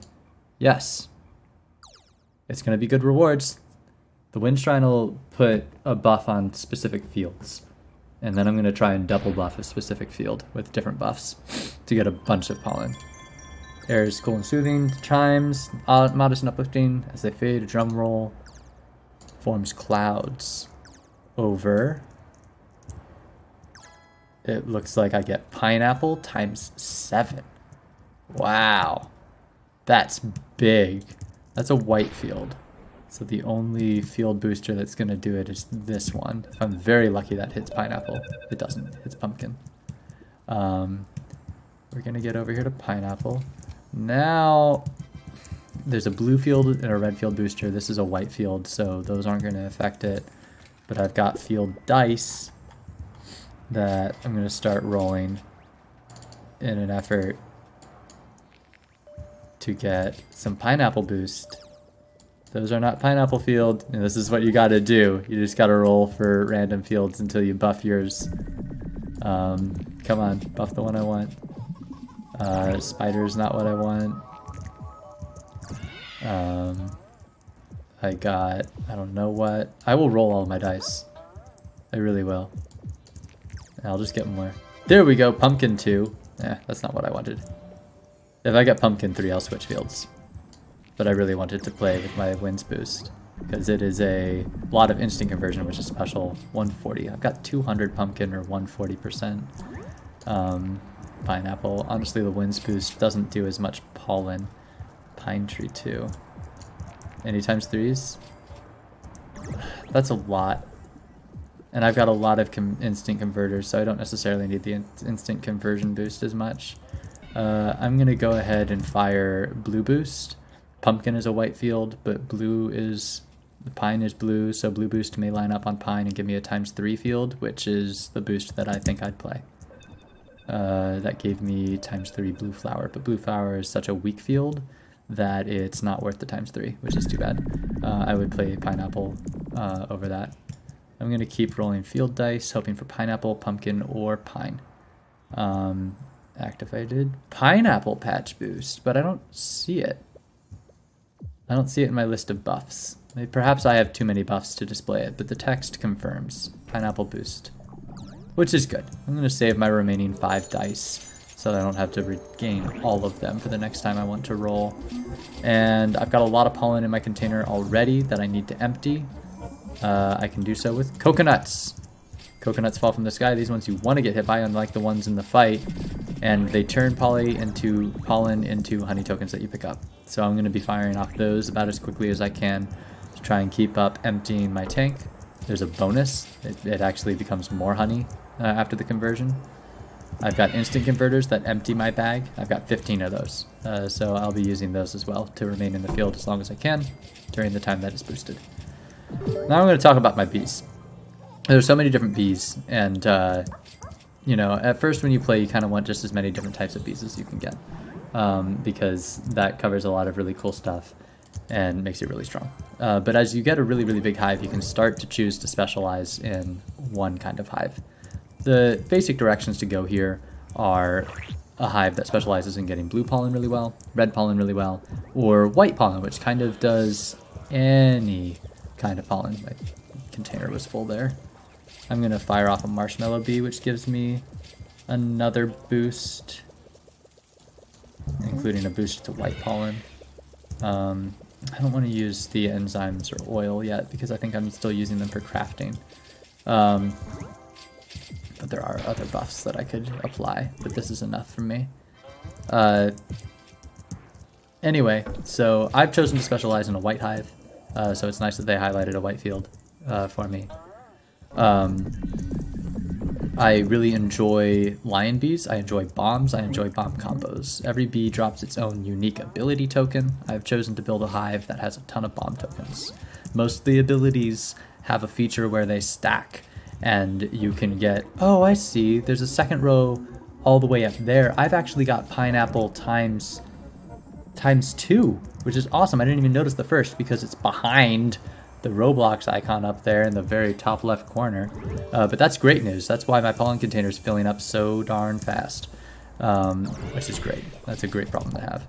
Yes. It's going to be good rewards. The Wind Shrine will put a buff on specific fields. And then I'm going to try and double buff a specific field with different buffs to get a bunch of pollen. Air is cool and soothing. Chimes, modest and uplifting. As they fade, a drum roll forms clouds over. It looks like I get pineapple times 7. Wow. That's big. That's a white field. So the only field booster that's going to do it is this one. If I'm very lucky, that hits pineapple. It doesn't. It hits pumpkin. We're going to get over here to pineapple. Now, there's a blue field and a red field booster. This is a white field, so those aren't going to affect it. But I've got field dice that I'm going to start rolling in an effort to get some pineapple boost. Those are not pineapple field, and this is what you gotta do. You just gotta roll for random fields until you buff yours. Come on, buff the one I want. Spider's not what I want. I don't know what. I will roll all of my dice. I really will. I'll just get more. There we go, pumpkin 2. That's not what I wanted. If I get pumpkin 3, I'll switch fields. But I really wanted to play with my winds boost because it is a lot of instant conversion, which is special 140. I've got 200 pumpkin or 140% pineapple. Honestly, the winds boost doesn't do as much pollen. Pine tree 2. Any times 3s? That's a lot. And I've got a lot of instant converters, so I don't necessarily need the instant conversion boost as much. I'm going to go ahead and fire blue boost. Pumpkin is a white field, but the pine is blue, so blue boost may line up on pine and give me a times 3 field, which is the boost that I think I'd play. That gave me times 3 blue flower, but blue flower is such a weak field that it's not worth the times 3, which is too bad. I would play pineapple over that. I'm going to keep rolling field dice, hoping for pineapple, pumpkin, or pine. Activated pineapple patch boost, but I don't see it. I don't see it in my list of buffs. Perhaps I have too many buffs to display it, but the text confirms pineapple boost, which is good. I'm going to save my remaining 5 dice so that I don't have to regain all of them for the next time I want to roll. And I've got a lot of pollen in my container already that I need to empty. I can do so with coconuts. Coconuts fall from the sky. These ones you want to get hit by, unlike the ones in the fight. And they turn pollen into honey tokens that you pick up. So I'm going to be firing off those about as quickly as I can to try and keep up emptying my tank. There's a bonus. It actually becomes more honey after the conversion. I've got instant converters that empty my bag. I've got 15 of those. So I'll be using those as well to remain in the field as long as I can during the time that is boosted. Now I'm going to talk about my bees. There's so many different bees, and you know, at first when you play, you kind of want just as many different types of bees as you can get, because that covers a lot of really cool stuff and makes you really strong. But as you get a really, really big hive, you can start to choose to specialize in one kind of hive. the basic directions to go here are a hive that specializes in getting blue pollen really well, red pollen really well, or white pollen, which kind of does any kind of pollen. My container was full there. I'm going to fire off a marshmallow bee, which gives me another boost, including a boost to white pollen. I don't want to use the enzymes or oil yet because I think I'm still using them for crafting. But there are other buffs that I could apply, but this is enough for me. Anyway, so I've chosen to specialize in a white hive, so it's nice that they highlighted a white field for me. I really enjoy lion bees, I enjoy bombs, I enjoy bomb combos. Every bee drops its own unique ability token. I've chosen to build a hive that has a ton of bomb tokens. Most of the abilities have a feature where they stack, and you can get, oh, I see, there's a second row all the way up there. I've actually got pineapple times 2, which is awesome. I didn't even notice the first because it's behind the Roblox icon up there in the very top left corner. But that's great news. That's why my pollen container is filling up so darn fast, which is great. That's a great problem to have.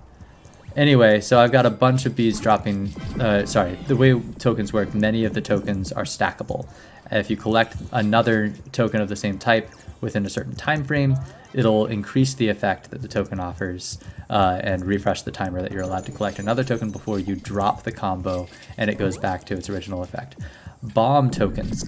Anyway, so I've got a bunch of bees dropping, the way tokens work, many of the tokens are stackable. If you collect another token of the same type within a certain time frame, it'll increase the effect that the token offers and refresh the timer that you're allowed to collect another token before you drop the combo and it goes back to its original effect. Bomb tokens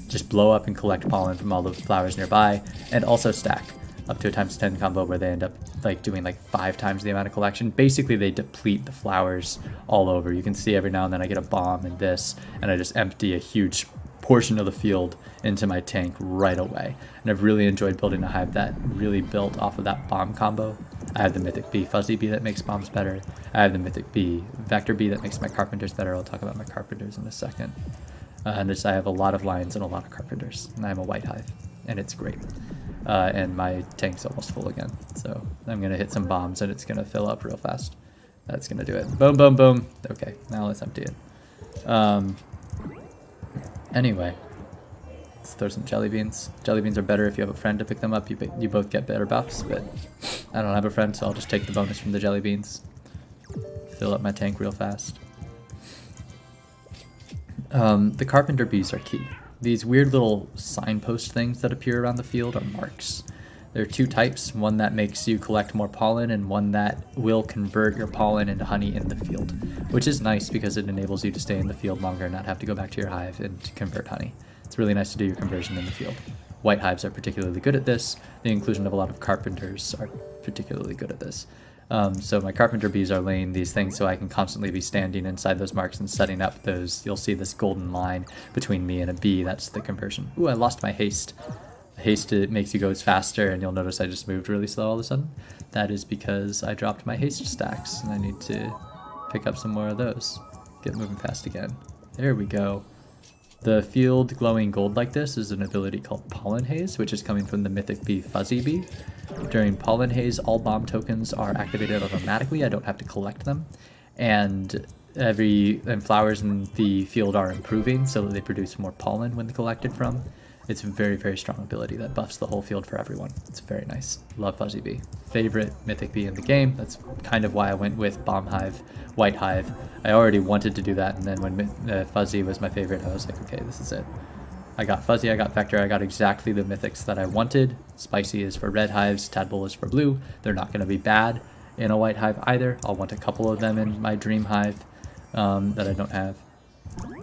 just blow up and collect pollen from all the flowers nearby and also stack up to a ×10 combo where they end up doing 5 times the amount of collection. Basically, they deplete the flowers all over. You can see every now and then I get a bomb and this, and I just empty a huge portion of the field into my tank right away. And I've really enjoyed building a hive that really built off of that bomb combo. I have the mythic bee fuzzy bee that makes bombs better. I have the mythic bee vector bee that makes my carpenters better. I'll talk about my carpenters in a second. And I have a lot of lions and a lot of carpenters. And I'm a white hive, and it's great. And my tank's almost full again. So I'm gonna hit some bombs and it's gonna fill up real fast. That's gonna do it. Boom, boom, boom. Okay, now let's empty it. Anyway, let's throw some jelly beans. Jelly beans are better if you have a friend to pick them up. You both get better buffs, but I don't have a friend, so I'll just take the bonus from the jelly beans. Fill up my tank real fast. The carpenter bees are key. These weird little signpost things that appear around the field are marks. There are 2 types, one that makes you collect more pollen and one that will convert your pollen into honey in the field, which is nice because it enables you to stay in the field longer and not have to go back to your hive and convert honey. It's really nice to do your conversion in the field. White hives are particularly good at this. The inclusion of a lot of carpenters are particularly good at this. So my carpenter bees are laying these things so I can constantly be standing inside those marks and setting up those. You'll see this golden line between me and a bee. That's the conversion. Ooh, I lost my haste. Haste, it makes you go faster, and you'll notice I just moved really slow all of a sudden. That is because I dropped my haste stacks, and I need to pick up some more of those. Get moving fast again. There we go. The field glowing gold like this is an ability called Pollen Haze, which is coming from the mythic bee Fuzzy Bee. During Pollen Haze, all bomb tokens are activated automatically. I don't have to collect them. And flowers in the field are improving so that they produce more pollen when collected from. It's a very, very strong ability that buffs the whole field for everyone. It's very nice. Love Fuzzy Bee. Favorite mythic bee in the game. That's kind of why I went with Bomb Hive, White Hive. I already wanted to do that, and then when Fuzzy was my favorite, I was like, okay, this is it. I got Fuzzy, I got Vector, I got exactly the mythics that I wanted. Spicy is for red hives, Tadpole is for blue. They're not going to be bad in a white hive either. I'll want a couple of them in my dream hive that I don't have.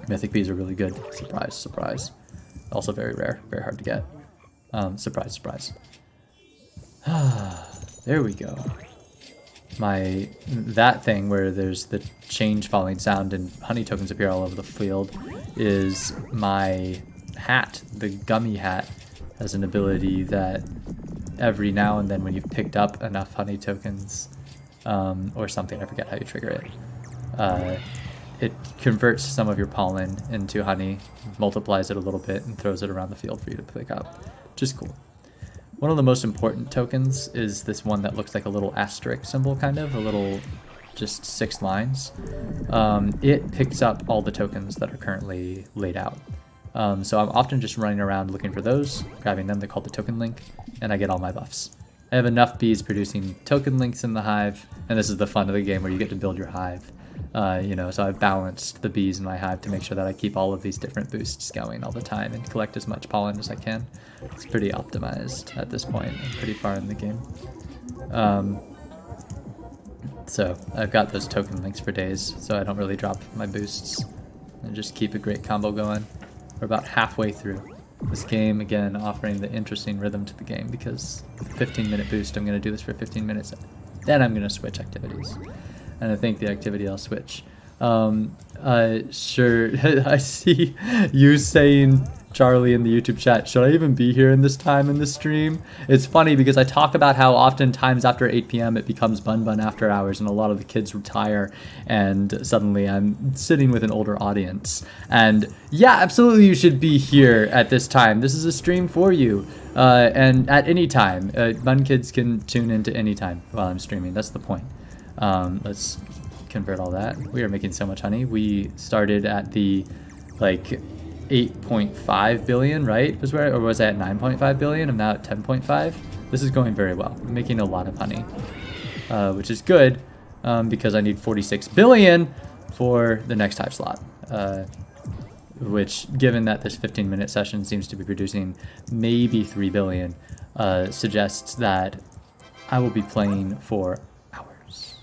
Mythic bees are really good. Surprise, surprise. Also very rare, very hard to get. Surprise, surprise. There we go. That thing where there's the change falling sound and honey tokens appear all over the field is my hat. The gummy hat has an ability that every now and then when you've picked up enough honey tokens or something, I forget how you trigger it, it converts some of your pollen into honey, multiplies it a little bit, and throws it around the field for you to pick up, which is cool. One of the most important tokens is this one that looks like a little asterisk symbol, kind of, a little, just 6 lines. It picks up all the tokens that are currently laid out. So I'm often just running around looking for those, grabbing them. They're called the token link, and I get all my buffs. I have enough bees producing token links in the hive, and this is the fun of the game where you get to build your hive. You know, so I've balanced the bees in my hive to make sure that I keep all of these different boosts going all the time and collect as much pollen as I can. It's pretty optimized at this point. I'm pretty far in the game. So I've got those token links for days, so I don't really drop my boosts and just keep a great combo going. We're about halfway through this game, again offering the interesting rhythm to the game, because with a 15-minute boost I'm going to do this for 15 minutes, then I'm going to switch activities. And I think the activity I'll switch. Sure, I see you saying, Charlie, in the YouTube chat, should I even be here in this time in the stream? It's funny because I talk about how oftentimes after 8 p.m. it becomes Bunbun after hours and a lot of the kids retire and suddenly I'm sitting with an older audience. And yeah, absolutely you should be here at this time. This is a stream for you. And at any time. Bun kids can tune into any time while I'm streaming. That's the point. Let's convert all that. We are making so much honey. We started at the like 8.5 billion, right? Or was I at 9.5 billion? I'm now at 10.5. This is going very well. I'm making a lot of honey, which is good because I need 46 billion for the next hive slot, which, given that this 15-minute session seems to be producing maybe 3 billion, suggests that I will be playing for hours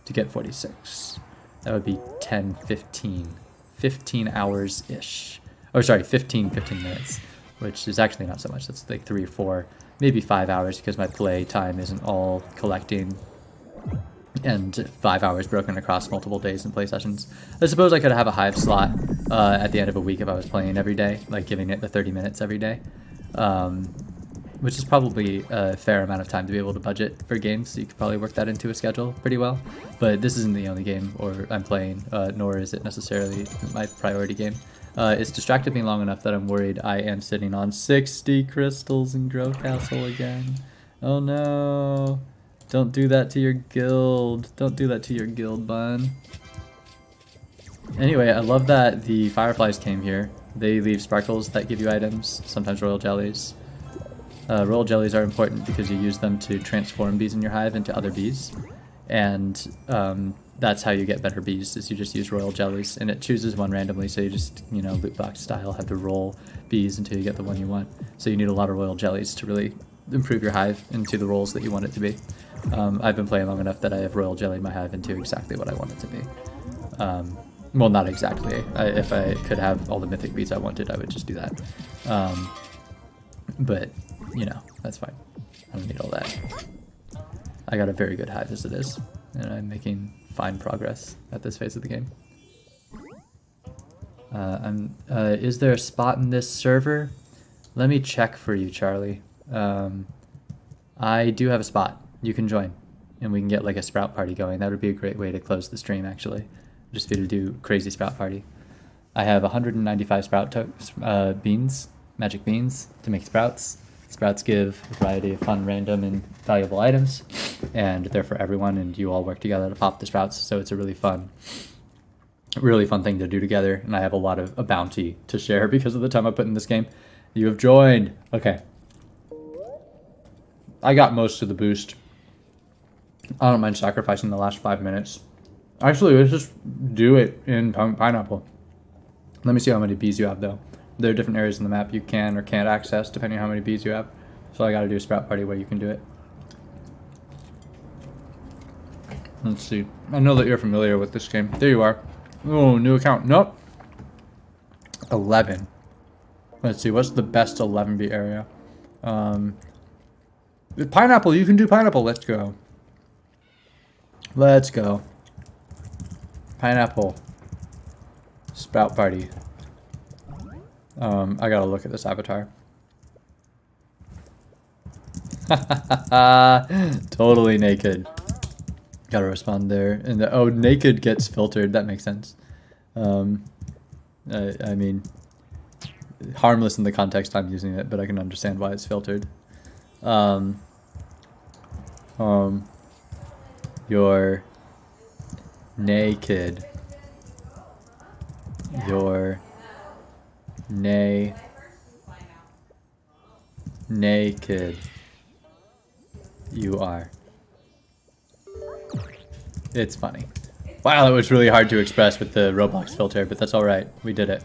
to get 46. That would be 10, 15 hours-ish. Oh, sorry, 15 minutes, which is actually not so much. That's like 3 or 4, maybe 5 hours because my play time isn't all collecting, and 5 hours broken across multiple days and play sessions. I suppose I could have a hive slot at the end of a week if I was playing every day, like giving it the 30 minutes every day, which is probably a fair amount of time to be able to budget for games, so you could probably work that into a schedule pretty well. But this isn't the only game I'm playing, nor is it necessarily my priority game. It's distracted me long enough that I'm worried I am sitting on 60 crystals in Grow Castle again. Oh no. Don't do that to your guild. Don't do that to your guild, Bun. Anyway, I love that the fireflies came here. They leave sparkles that give you items, sometimes royal jellies. Royal jellies are important because you use them to transform bees in your hive into other bees. And that's how you get better bees, is you just use royal jellies, and it chooses one randomly, so you just, you know, loot box style have to roll bees until you get the one you want. So you need a lot of royal jellies to really improve your hive into the roles that you want it to be. I've been playing long enough that I have royal jellied my hive into exactly what I want it to be. Well, not exactly. If I could have all the mythic bees I wanted, I would just do that. But, you know, that's fine. I don't need all that. I got a very good hive as it is, and I'm making fine progress at this phase of the game. Is there a spot in this server? Let me check for you, Charlie. I do have a spot. You can join, and we can get like a sprout party going. That would be a great way to close the stream, actually. Just for you to do crazy sprout party. I have 195 sprout beans, magic beans, to make sprouts. Sprouts give a variety of fun, random, and valuable items, and they're for everyone, and you all work together to pop the sprouts, so it's a really fun thing to do together, and I have a bounty to share because of the time I put in this game. You have joined. Okay. I got most of the boost. I don't mind sacrificing the last 5 minutes. Actually, let's just do it in pineapple. Let me see how many bees you have, though. There are different areas in the map you can or can't access depending on how many bees you have. So I gotta do a sprout party where you can do it. Let's see. I know that you're familiar with this game. There you are. Oh, new account. Nope. 11. Let's see. What's the best 11 bee area? Pineapple. You can do pineapple. Let's go. Let's go. Pineapple. Sprout party. I gotta look at this avatar. Totally naked. Gotta respond there. And oh, naked gets filtered. That makes sense. I mean, harmless in the context I'm using it, but I can understand why it's filtered. You're naked. You're Nay. Naked. You are. It's funny. Wow, that was really hard to express with the Roblox filter, but that's alright. We did it.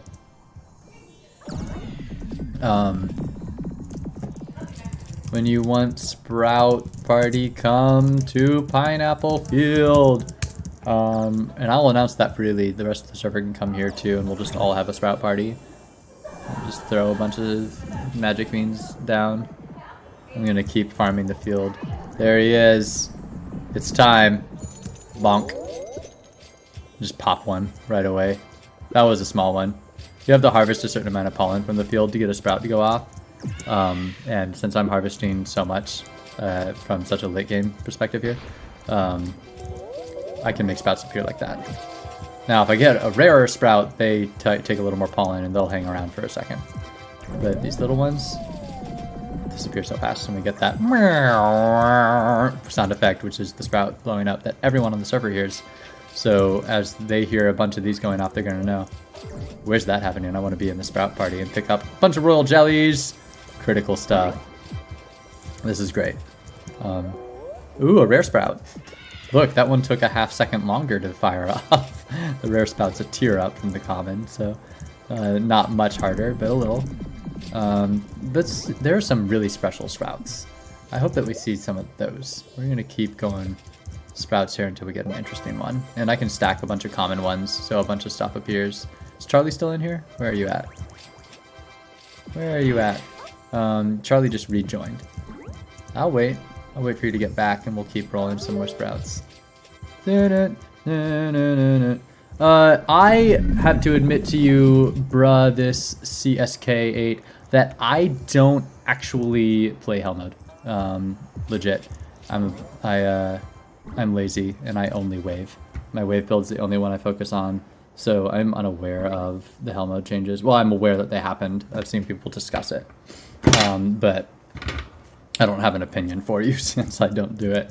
When you want Sprout Party, come to Pineapple Field. And I'll announce that freely. The rest of the server can come here too, and we'll just all have a Sprout Party. I'll just throw a bunch of magic beans down. I'm gonna keep farming the field. There he is. It's time. Bonk. Just pop one right away. That was a small one. You have to harvest a certain amount of pollen from the field to get a sprout to go off. And since I'm harvesting so much from such a late game perspective here, I can make sprouts appear like that. Now if I get a rarer sprout, they take a little more pollen and they'll hang around for a second. But these little ones disappear so fast, and we get that sound effect, which is the sprout blowing up that everyone on the server hears. So as they hear a bunch of these going off, they're gonna know, where's that happening? I want to be in the sprout party and pick up a bunch of royal jellies. Critical stuff. This is great. Ooh, a rare sprout. Look, that one took a half-second longer to fire off. The rare spout's a tier up from the common, so not much harder, but a little. There are some really special sprouts. I hope that we see some of those. We're gonna keep going sprouts here until we get an interesting one. And I can stack a bunch of common ones, so a bunch of stuff appears. Is Charlie still in here? Where are you at? Where are you at? Charlie just rejoined. I'll wait. I'll wait for you to get back and we'll keep rolling some more sprouts. I have to admit to you, bruh, this CSK8, that I don't actually play Hell Mode. Legit. I'm lazy and I only wave. My wave build's the only one I focus on, so I'm unaware of the Hell Mode changes. Well, I'm aware that they happened. I've seen people discuss it. But I don't have an opinion for you since I don't do it.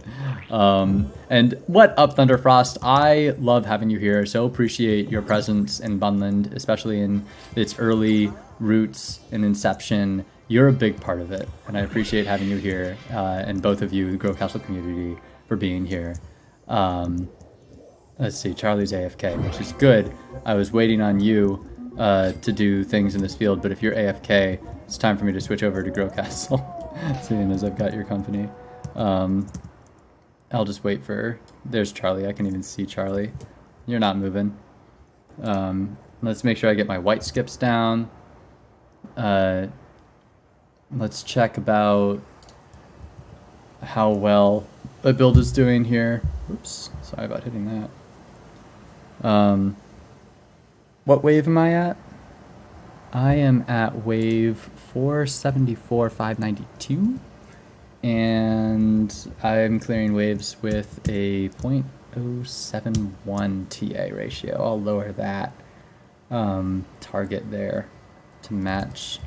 And what up, Thunderfrost? I love having you here. So appreciate your presence in Bunland, especially in its early roots and inception. You're a big part of it, and I appreciate having you here, and both of you, the Grove Castle community, for being here. Let's see, Charlie's AFK, which is good. I was waiting on you to do things in this field, but if you're AFK, it's time for me to switch over to Grove Castle. Seeing as I've got your company. I'll just wait for... There's Charlie. I can even see Charlie. You're not moving. Let's make sure I get my white skips down. Let's check about how well a build is doing here. Oops. Sorry about hitting that. What wave am I at? I am at wave 474, 592, and I'm clearing waves with a 0.071 TA ratio. I'll lower that target there to match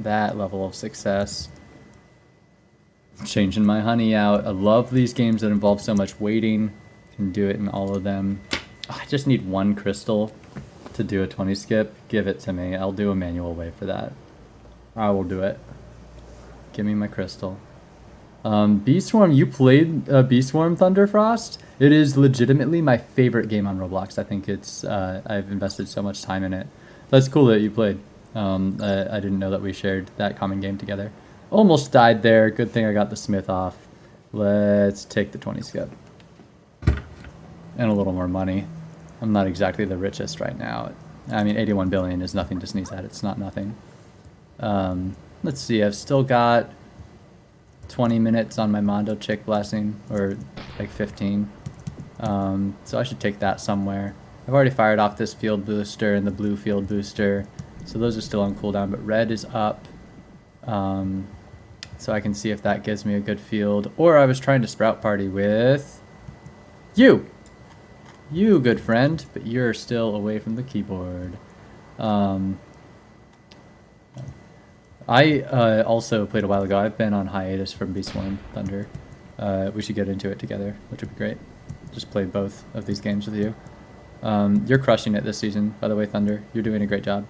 that level of success. Changing my honey out. I love these games that involve so much waiting. Can do it in all of them. Oh, I just need one crystal to do a 20 skip. Give it to me. I'll do a manual way for that. I will do it. Give me my crystal. Bee Swarm, you played Bee Swarm Thunderfrost? It is legitimately my favorite game on Roblox. I think it's, I've invested so much time in it. That's cool that you played. I didn't know that we shared that common game together. Almost died there. Good thing I got the smith off. Let's take the 20 skip. And a little more money. I'm not exactly the richest right now. I mean, 81 billion is nothing to sneeze at. It's not nothing. Let's see. I've still got 20 minutes on my Mondo Chick Blessing, or like 15. So I should take that somewhere. I've already fired off this field booster and the blue field booster, so those are still on cooldown, but red is up. So I can see if that gives me a good field. Or I was trying to sprout party with you. You, good friend, but you're still away from the keyboard. I also played a while ago. I've been on hiatus from Beast One Thunder. We should get into it together, which would be great. Just played both of these games with you. You're crushing it this season, by the way, Thunder. You're doing a great job.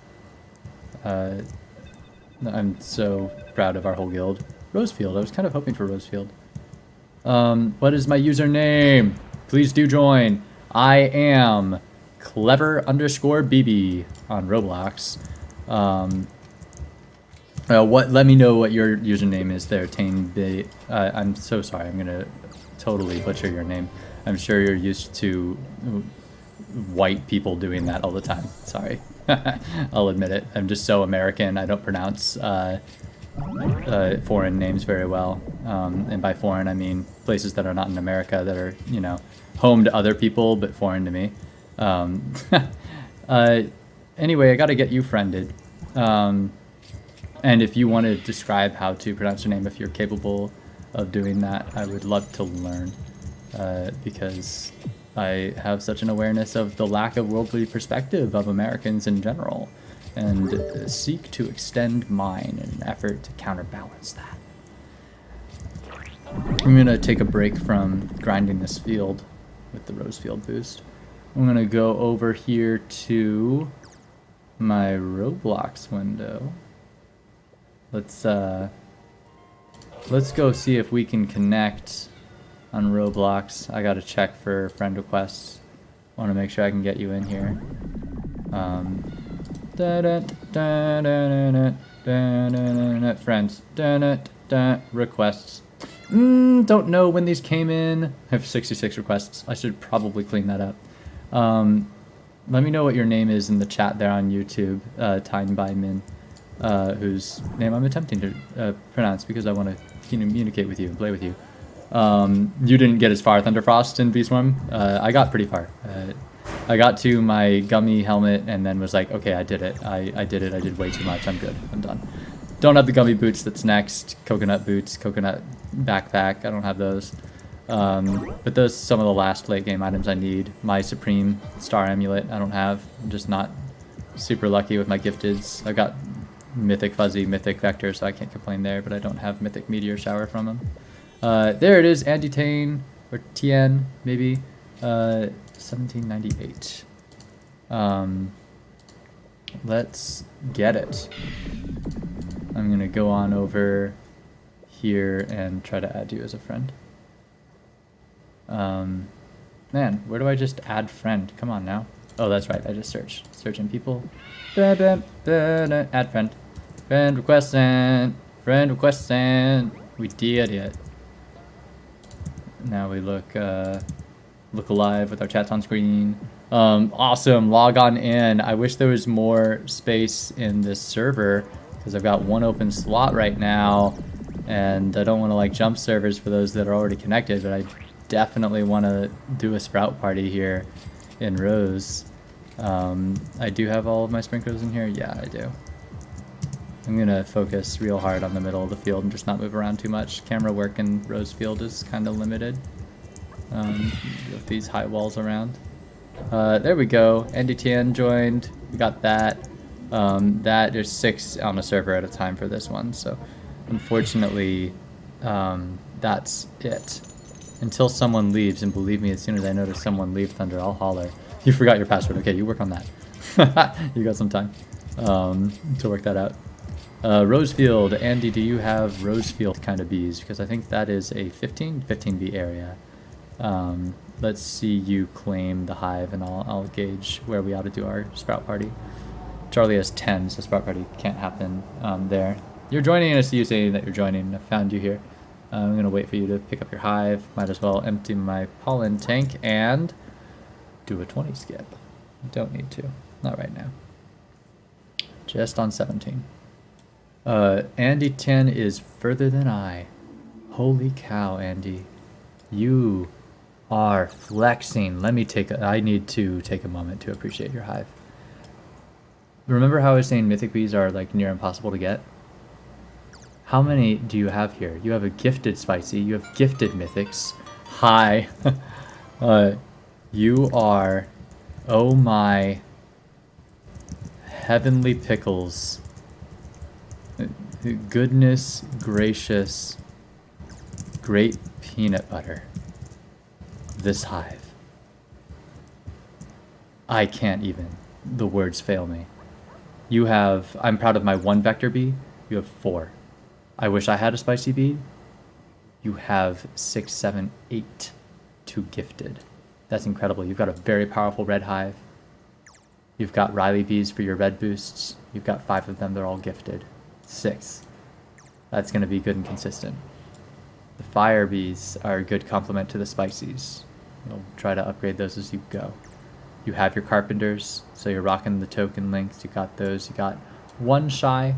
I'm so proud of our whole guild. Rosefield, I was kind of hoping for Rosefield. What is my username? Please do join. I am Clever_BB on Roblox. Let me know what your username is there, Tane. I'm so sorry. I'm gonna totally butcher your name. I'm sure you're used to white people doing that all the time. Sorry. I'll admit it. I'm just so American. I don't pronounce foreign names very well. And by foreign, I mean places that are not in America that are, you know, home to other people but foreign to me. Anyway, I got to get you friended. And if you want to describe how to pronounce your name, if you're capable of doing that, I would love to learn. Because I have such an awareness of the lack of worldly perspective of Americans in general, and seek to extend mine in an effort to counterbalance that. I'm gonna take a break from grinding this field with the Rosefield boost. I'm gonna go over here to my Roblox window. Let's go see if we can connect on Roblox. I gotta check for friend requests. I want to make sure I can get you in here. Friends. Requests. Don't know when these came in. I have 66 requests. I should probably clean that up. Let me know what your name is in the chat there on YouTube. Time by Min, whose name I'm attempting to pronounce because I want to communicate with you and play with you. You didn't get as far, Thunderfrost in V-Swarm. I got pretty far. I got to my gummy helmet and then was like, okay, I did it. I did it. I did way too much. I'm good. I'm done. Don't have the gummy boots that's next. Coconut boots, coconut backpack. I don't have those. But those are some of the last late game items I need. My Supreme Star Amulet I don't have. I'm just not super lucky with my gifteds. I got Mythic Fuzzy, Mythic Vector, so I can't complain there, but I don't have Mythic Meteor Shower from him. There it is, Andy Tane, or Tien, maybe, 1798. Let's get it. I'm gonna go on over here and try to add you as a friend. Man, where do I just add friend? Come on now. Oh, that's right, I just searched. Searching people. Add friend. Friend request sent. Friend request sent. We did it. Now we look alive with our chats on screen. Awesome, log on in. I wish there was more space in this server because I've got one open slot right now and I don't want to like jump servers for those that are already connected, but I definitely want to do a sprout party here in Rose. I do have all of my sprinklers in here. Yeah, I do. I'm gonna focus real hard on the middle of the field and just not move around too much. Camera work in Rosefield is kind of limited with these high walls around. There we go. Andy Tien joined. We got that. There's 6 on a server at a time for this one, so unfortunately that's it. Until someone leaves, and believe me, as soon as I notice someone leave Thunder, I'll holler. You forgot your password. Okay, you work on that. You got some time to work that out. Rosefield, Andy, do you have Rosefield kind of bees? Because I think that is a 15 bee area. Let's see you claim the hive, and I'll gauge where we ought to do our sprout party. Charlie has 10, so sprout party can't happen there. You're joining, and I see you saying that you're joining. I found you here. I'm going to wait for you to pick up your hive. Might as well empty my pollen tank and do a 20 skip. Don't need to. Not right now. Just on 17. Andy 10 is further than I. Holy cow, Andy. You are flexing. I need to take a moment to appreciate your hive. Remember how I was saying mythic bees are like near impossible to get? How many do you have here? You have a gifted spicy, you have gifted mythics. Hi. You are, oh my heavenly pickles. Goodness gracious, great peanut butter. This hive. I can't even. The words fail me. You have, I'm proud of my 1 vector bee. You have 4. I wish I had a spicy bee. You have 6, 7, 8 to gifted. That's incredible. You've got a very powerful red hive. You've got Riley bees for your red boosts. You've got 5 of them. They're all gifted. 6. That's going to be good and consistent. The fire bees are a good complement to the spices. You'll try to upgrade those as you go. You have your carpenters, so you're rocking the token links. You got those. You got 1 shy.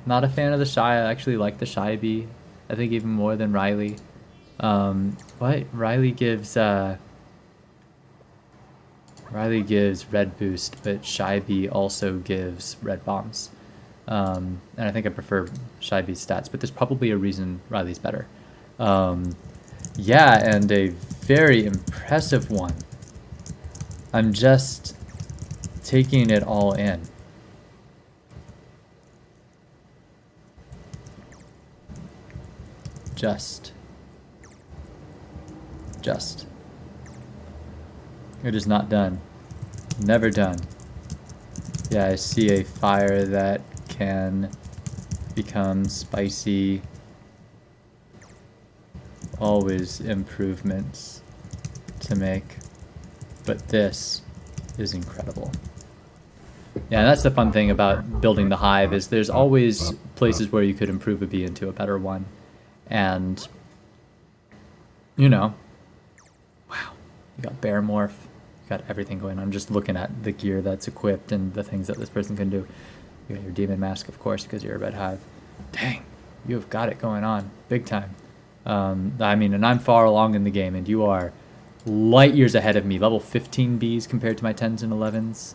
Not a fan of the shy. I actually like the shy bee. I think even more than Riley. What? Riley gives red boost, but shy bee also gives red bombs. And I think I prefer shy bee's stats, but there's probably a reason Riley's better. Yeah, and a very impressive one. I'm just taking it all in. Just. It is not done. Never done. Yeah, I see a fire that can become spicy. Always improvements to make. But this is incredible. Yeah, that's the fun thing about building the hive is there's always places where you could improve a bee into a better one. And, you know, wow, you got bear morph, you got everything going on. I'm just looking at the gear that's equipped and the things that this person can do. You got your demon mask, of course, because you're a red hive. Dang, you have got it going on, big time. I mean, and I'm far along in the game, and you are light years ahead of me. Level 15 bees compared to my 10s and 11s.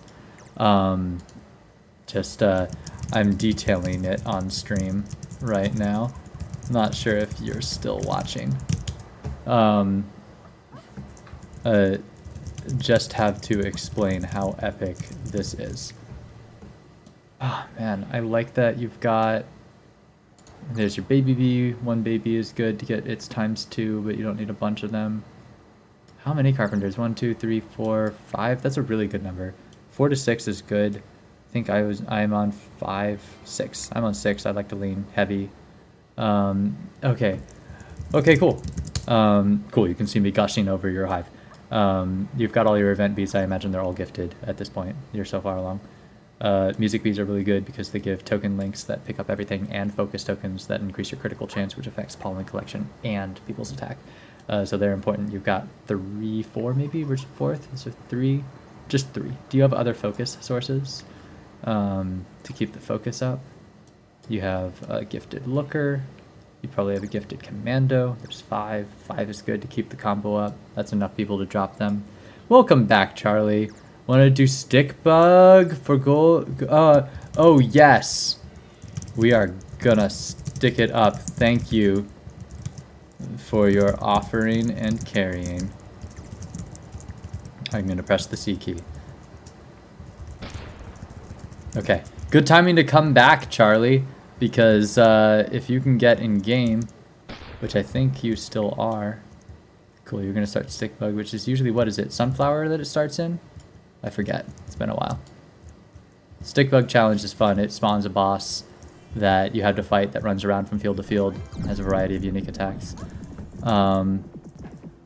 I'm detailing it on stream right now. Not sure if you're still watching. Just have to explain how epic this is. Oh man, I like that you've got... There's your baby bee. 1 baby is good to get its ×2, but you don't need a bunch of them. How many carpenters? 1, 2, 3, 4, 5? That's a really good number. 4 to 6 is good. I think I'm on 5, 6. I'm on 6. I'd like to lean heavy. Okay, cool. Cool, you can see me gushing over your hive. You've got all your event bees. I imagine they're all gifted at this point. You're so far along. Music bees are really good because they give token links that pick up everything and focus tokens that increase your critical chance, which affects pollen collection and people's attack. So they're important. You've got 3, 4 maybe? Where's 4th? Is there 3? Just 3. Do you have other focus sources to keep the focus up? You have a gifted looker. You probably have a gifted commando. There's 5. 5 is good to keep the combo up. That's enough people to drop them. Welcome back, Charlie. Want to do stick bug for gold? Oh yes. We are gonna stick it up. Thank you for your offering and carrying. I'm gonna press the C key. Okay. Good timing to come back, Charlie. Because if you can get in game, which I think you still are. Cool, you're gonna start stick bug, which is usually, what is it, sunflower that it starts in? I forget, it's been a while. Stick bug challenge is fun. It spawns a boss that you have to fight that runs around from field to field and has a variety of unique attacks.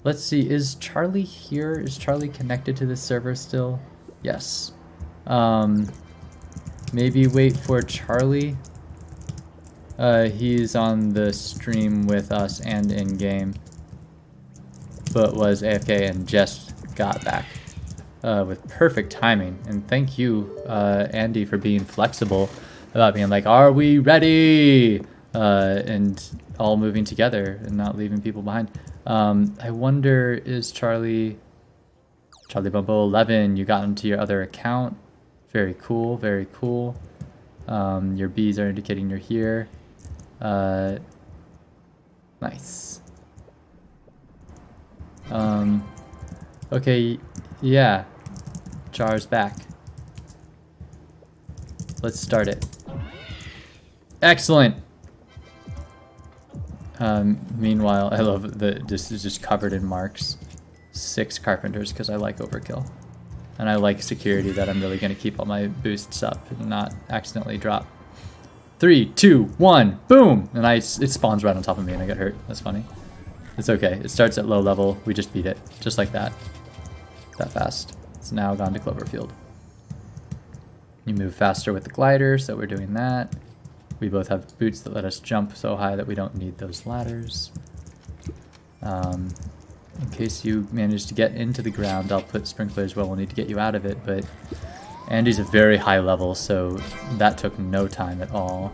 Let's see, is Charlie here? Is Charlie connected to this server still? Yes. Maybe wait for Charlie. He's on the stream with us and in game, but was AFK and just got back with perfect timing. And thank you, Andy, for being flexible about being like, "Are we ready?" And all moving together and not leaving people behind. I wonder, is Charlie Bumbo 11? You got into your other account. Very cool. Very cool. Your bees are indicating you're here. Nice. Okay, yeah. Char's back. Let's start it. Excellent! Meanwhile, I love that this is just covered in marks. 6 carpenters, because I like overkill. And I like security that I'm really going to keep all my boosts up and not accidentally drop. 3, 2, 1, boom! And it spawns right on top of me and I get hurt. That's funny. It's okay. It starts at low level. We just beat it. Just like that. That fast. It's now gone to Cloverfield. You move faster with the glider, so we're doing that. We both have boots that let us jump so high that we don't need those ladders. In case you manage to get into the ground, I'll put sprinklers where we'll need to get you out of it, but Andy's a very high level, so that took no time at all.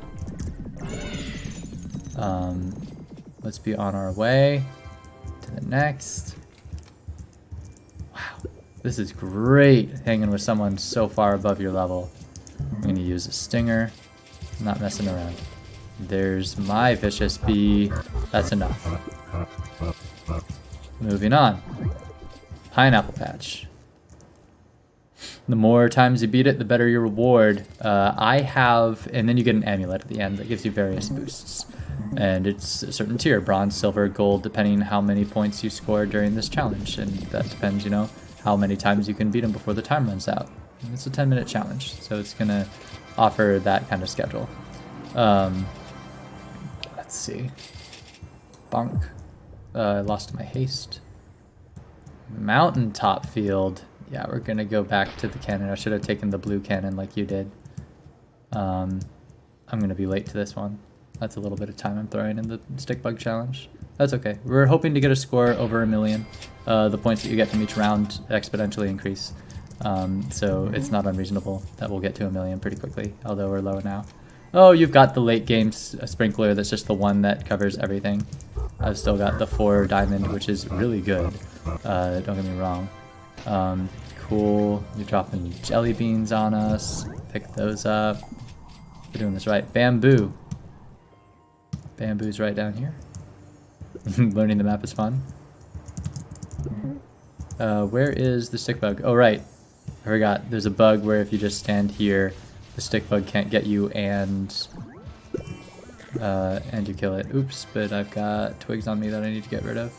Let's be on our way to the next. Wow, this is great hanging with someone so far above your level. I'm going to use a stinger, not messing around. There's my vicious bee. That's enough. Moving on. Pineapple patch. The more times you beat it, the better your reward. I have, and then you get an amulet at the end that gives you various boosts. And it's a certain tier, bronze, silver, gold, depending how many points you score during this challenge. And that depends, you know, how many times you can beat them before the time runs out. And it's a 10-minute challenge, so it's going to offer that kind of schedule. Let's see. Bonk. I lost my haste. Mountaintop field. Yeah, we're gonna go back to the cannon. I should have taken the blue cannon like you did. I'm gonna be late to this one. That's a little bit of time I'm throwing in the stick bug challenge. That's okay. We're hoping to get a score over 1 million. The points that you get from each round exponentially increase. So it's not unreasonable that we'll get to 1 million pretty quickly, although we're low now. Oh, you've got the late game sprinkler that's just the one that covers everything. I've still got the 4 diamond, which is really good. Don't get me wrong. Cool. You're dropping jelly beans on us. Pick those up. We're doing this right. Bamboo. Bamboo's right down here. Learning the map is fun. Where is the stick bug? Oh, right. I forgot. There's a bug where if you just stand here, the stick bug can't get you and you kill it. Oops, but I've got twigs on me that I need to get rid of.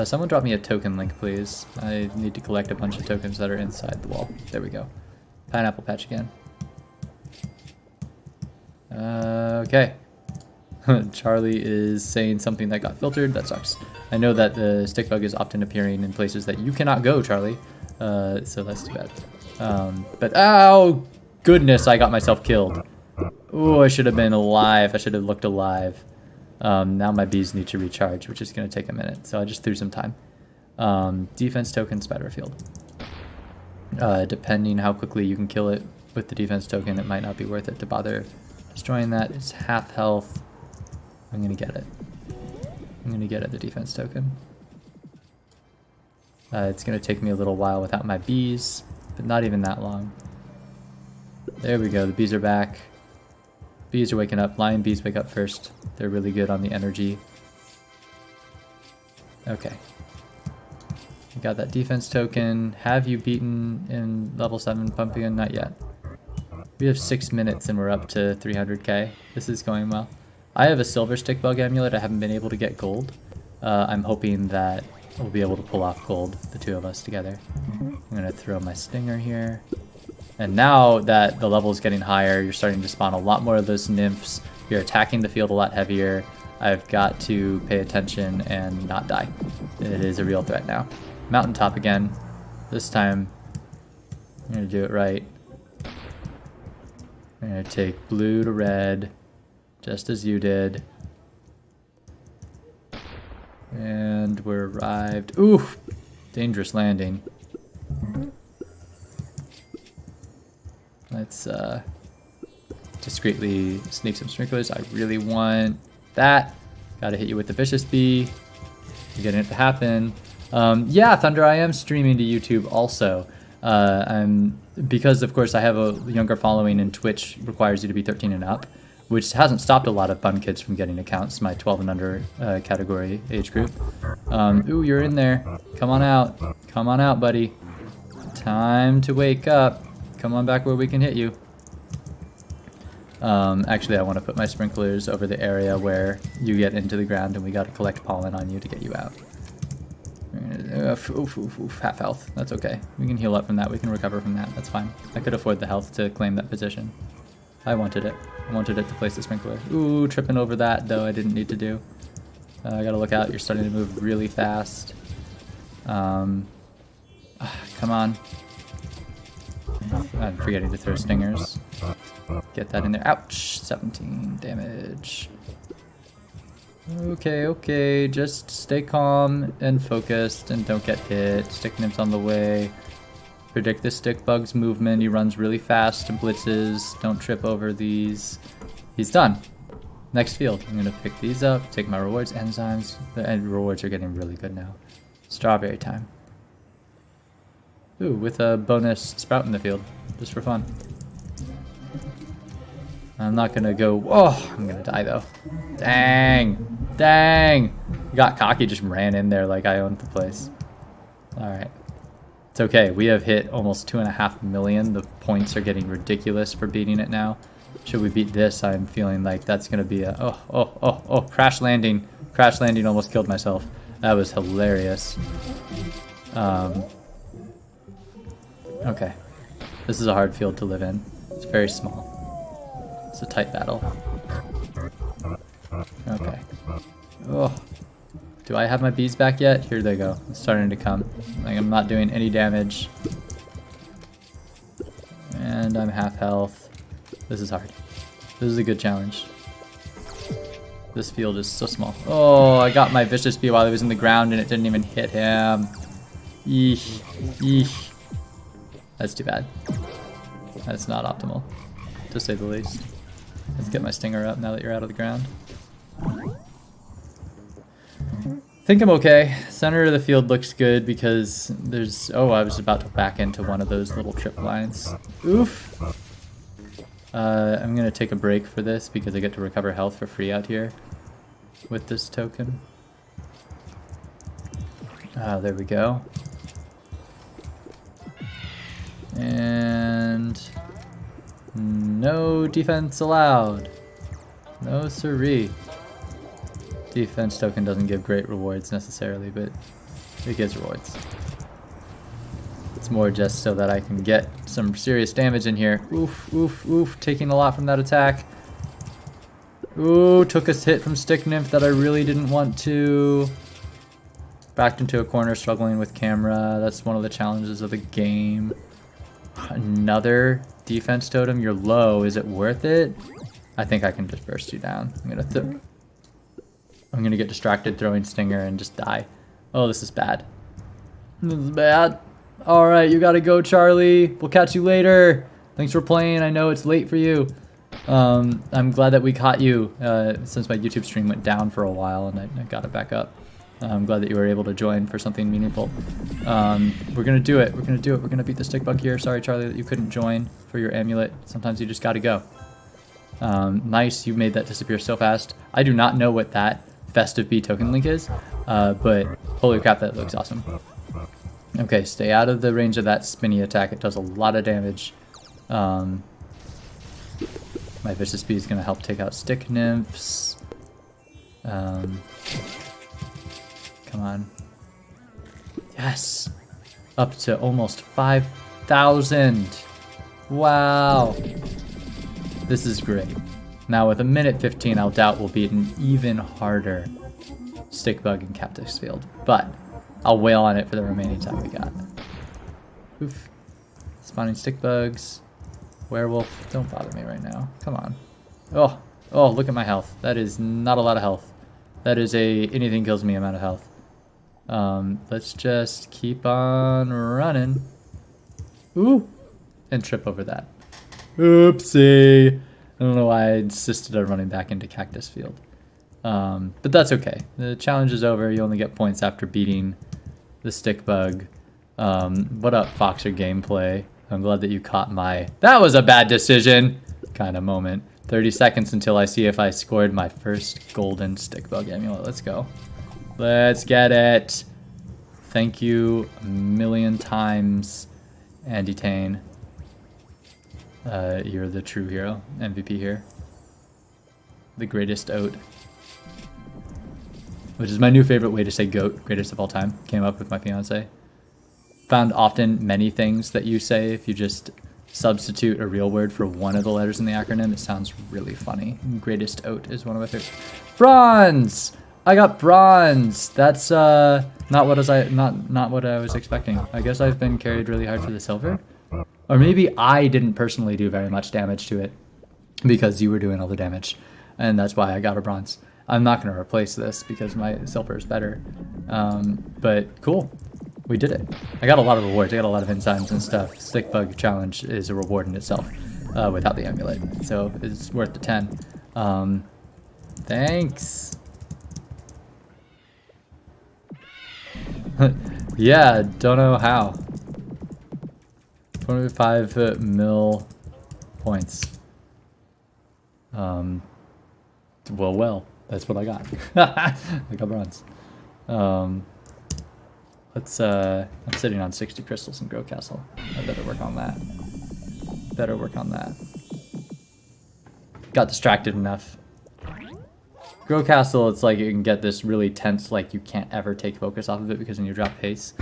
Someone drop me a token link, please. I need to collect a bunch of tokens that are inside the wall. There we go. Pineapple patch again. Okay. Charlie is saying something that got filtered. That sucks. I know that the stick bug is often appearing in places that you cannot go, Charlie. So that's too bad. But, ow! Goodness, I got myself killed. Oh, I should have been alive. I should have looked alive. Now my bees need to recharge, which is going to take a minute. So I just threw some time. Defense token, spider field. Depending how quickly you can kill it with the defense token, it might not be worth it to bother destroying that. It's half health. I'm going to get it. I'm going to get it, the defense token. It's going to take me a little while without my bees, but not even that long. There we go. The bees are back. Bees are waking up. Lion bees wake up first. They're really good on the energy. Okay. We got that defense token. Have you beaten in level 7 Pumpkin? Not yet. We have 6 minutes and we're up to 300k. This is going well. I have a silver stick bug amulet. I haven't been able to get gold. I'm hoping that we'll be able to pull off gold, the two of us together. I'm going to throw my stinger here. And now that the level is getting higher, you're starting to spawn a lot more of those nymphs. You're attacking the field a lot heavier. I've got to pay attention and not die. It is a real threat now. Mountaintop again. This time, I'm going to do it right. I'm going to take blue to red, just as you did. And we're arrived. Oof! Dangerous landing. Let's discreetly sneak some sprinklers. I really want that. Gotta hit you with the vicious bee. You're getting it to happen. Yeah, Thunder, I am streaming to YouTube also. Because of course I have a younger following and Twitch requires you to be 13 and up, which hasn't stopped a lot of bun kids from getting accounts, my 12 and under category age group. Ooh, you're in there. Come on out. Come on out, buddy. Time to wake up. Come on back where we can hit you. Actually, I want to put my sprinklers over the area where you get into the ground and we got to collect pollen on you to get you out. Half health. That's okay. We can heal up from that. We can recover from that. That's fine. I could afford the health to claim that position. I wanted it. I wanted it to place the sprinkler. Ooh, tripping over that, though I didn't need to do. I gotta look out. You're starting to move really fast. Come on. I'm forgetting to throw stingers. Get that in there. Ouch! 17 damage. Okay, okay. Just stay calm and focused and don't get hit. Stick nymph's on the way. Predict the stick bug's movement. He runs really fast and blitzes. Don't trip over these. He's done. Next field. I'm gonna pick these up, take my rewards, enzymes. The rewards are getting really good now. Strawberry time. Ooh, with a bonus sprout in the field, just for fun. I'm not gonna go, oh, I'm gonna die though. Dang, dang. Got cocky, just ran in there like I owned the place. All right, it's okay. We have hit almost 2.5 million. The points are getting ridiculous for beating it now. Should we beat this, I'm feeling like that's gonna be a, oh, crash landing. Crash landing almost killed myself. That was hilarious. Okay, this is a hard field to live in. It's very small. It's a tight battle. Okay. Oh, do I have my bees back yet? Here they go. It's starting to come. Like I'm not doing any damage. And I'm half health. This is hard. This is a good challenge. This field is so small. Oh, I got my vicious bee while he was in the ground and it didn't even hit him. Eesh. Eesh. That's too bad. That's not optimal, to say the least. Let's get my stinger up now that you're out of the ground. Think I'm okay. Center of the field looks good because there's... Oh, I was about to back into one of those little trip lines. Oof! I'm going to take a break for this because I get to recover health for free out here with this token. There we go. And no defense allowed. No siree. Defense token doesn't give great rewards necessarily, but it gives rewards. It's more just so that I can get some serious damage in here. Oof, oof, oof. Taking a lot from that attack. Ooh, took a hit from Stick Nymph that I really didn't want to. Backed into a corner, struggling with camera. That's one of the challenges of the game. Another defense totem. You're low. Is it worth it? I think I can just burst you down. I'm gonna get distracted throwing stinger and just die. Oh, this is bad. This is bad. All right, you gotta go, Charlie. We'll catch you later. Thanks for playing. I know it's late for you. I'm glad that we caught you since my YouTube stream went down for a while and I got it back up. I'm glad that you were able to join for something meaningful. We're gonna do it. We're gonna do it. We're gonna beat the stick bug here. Sorry, Charlie, that you couldn't join for your amulet. Sometimes you just gotta go. Nice, you made that disappear so fast. I do not know what that festive bee token link is, but holy crap, that looks awesome. Okay, stay out of the range of that spinny attack. It does a lot of damage. My vicious bee is gonna help take out stick nymphs. Come on. Yes! Up to almost 5,000! Wow! This is great. Now with a minute 15, I'll doubt we'll beat an even harder stick bug in Cactus Field. But I'll wail on it for the remaining time we got. Oof. Spawning stick bugs. Werewolf. Don't bother me right now. Come on. Oh, look at my health. That is not a lot of health. That is a anything kills me amount of health. Let's just keep on running. Ooh! And trip over that. Oopsie! I don't know why I insisted on running back into Cactus Field. But that's okay. The challenge is over. You only get points after beating the stick bug. What up, Foxer Gameplay? I'm glad that you caught my "that was a bad decision" kind of moment. 30 seconds until I see if I scored my first golden stick bug amulet. Let's go. Let's get it. Thank you a million times, Andy Tane. You're the true hero. MVP here. The greatest oat. which is my new favorite way to say GOAT, greatest of all time. Came up with my fiance. Found often many things that you say, if you just substitute a real word for one of the letters in the acronym, it sounds really funny. Greatest oat is one of my favorite. Bronze! I got bronze! That's not what I was expecting. I guess I've been carried really hard for the silver. Or maybe I didn't personally do very much damage to it because you were doing all the damage. And that's why I got a bronze. I'm not going to replace this because my silver is better. But cool. We did it. I got a lot of rewards. I got a lot of enzymes and stuff. Stick Bug Challenge is a reward in itself without the amulet. So it's worth the 10. Thanks. Yeah, don't know how. 25 mil points. Well, that's what I got. I got bronze. I'm sitting on 60 crystals in Grow Castle. I better work on that. Got distracted enough. Grow Castle, it's like you can get this really tense, like you can't ever take focus off of it because then you drop pace.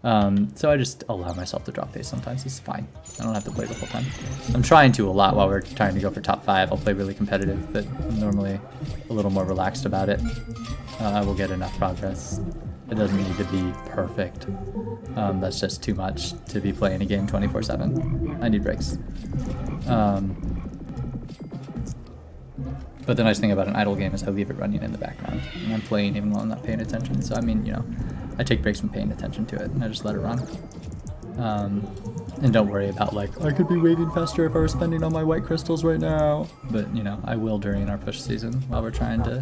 So I just allow myself to drop pace sometimes. It's fine. I don't have to play the whole time. I'm trying to a lot while we're trying to go for top 5. I'll play really competitive, but I'm normally a little more relaxed about it. I will get enough progress. It doesn't need to be perfect. That's just too much to be playing a game 24/7. I need breaks. But the nice thing about an idle game is I leave it running in the background. And I'm playing even while I'm not paying attention. So, I mean, you know, I take breaks from paying attention to it and I just let it run. And don't worry about, like, I could be waving faster if I were spending all my white crystals right now. But, you know, I will during our push season while we're trying to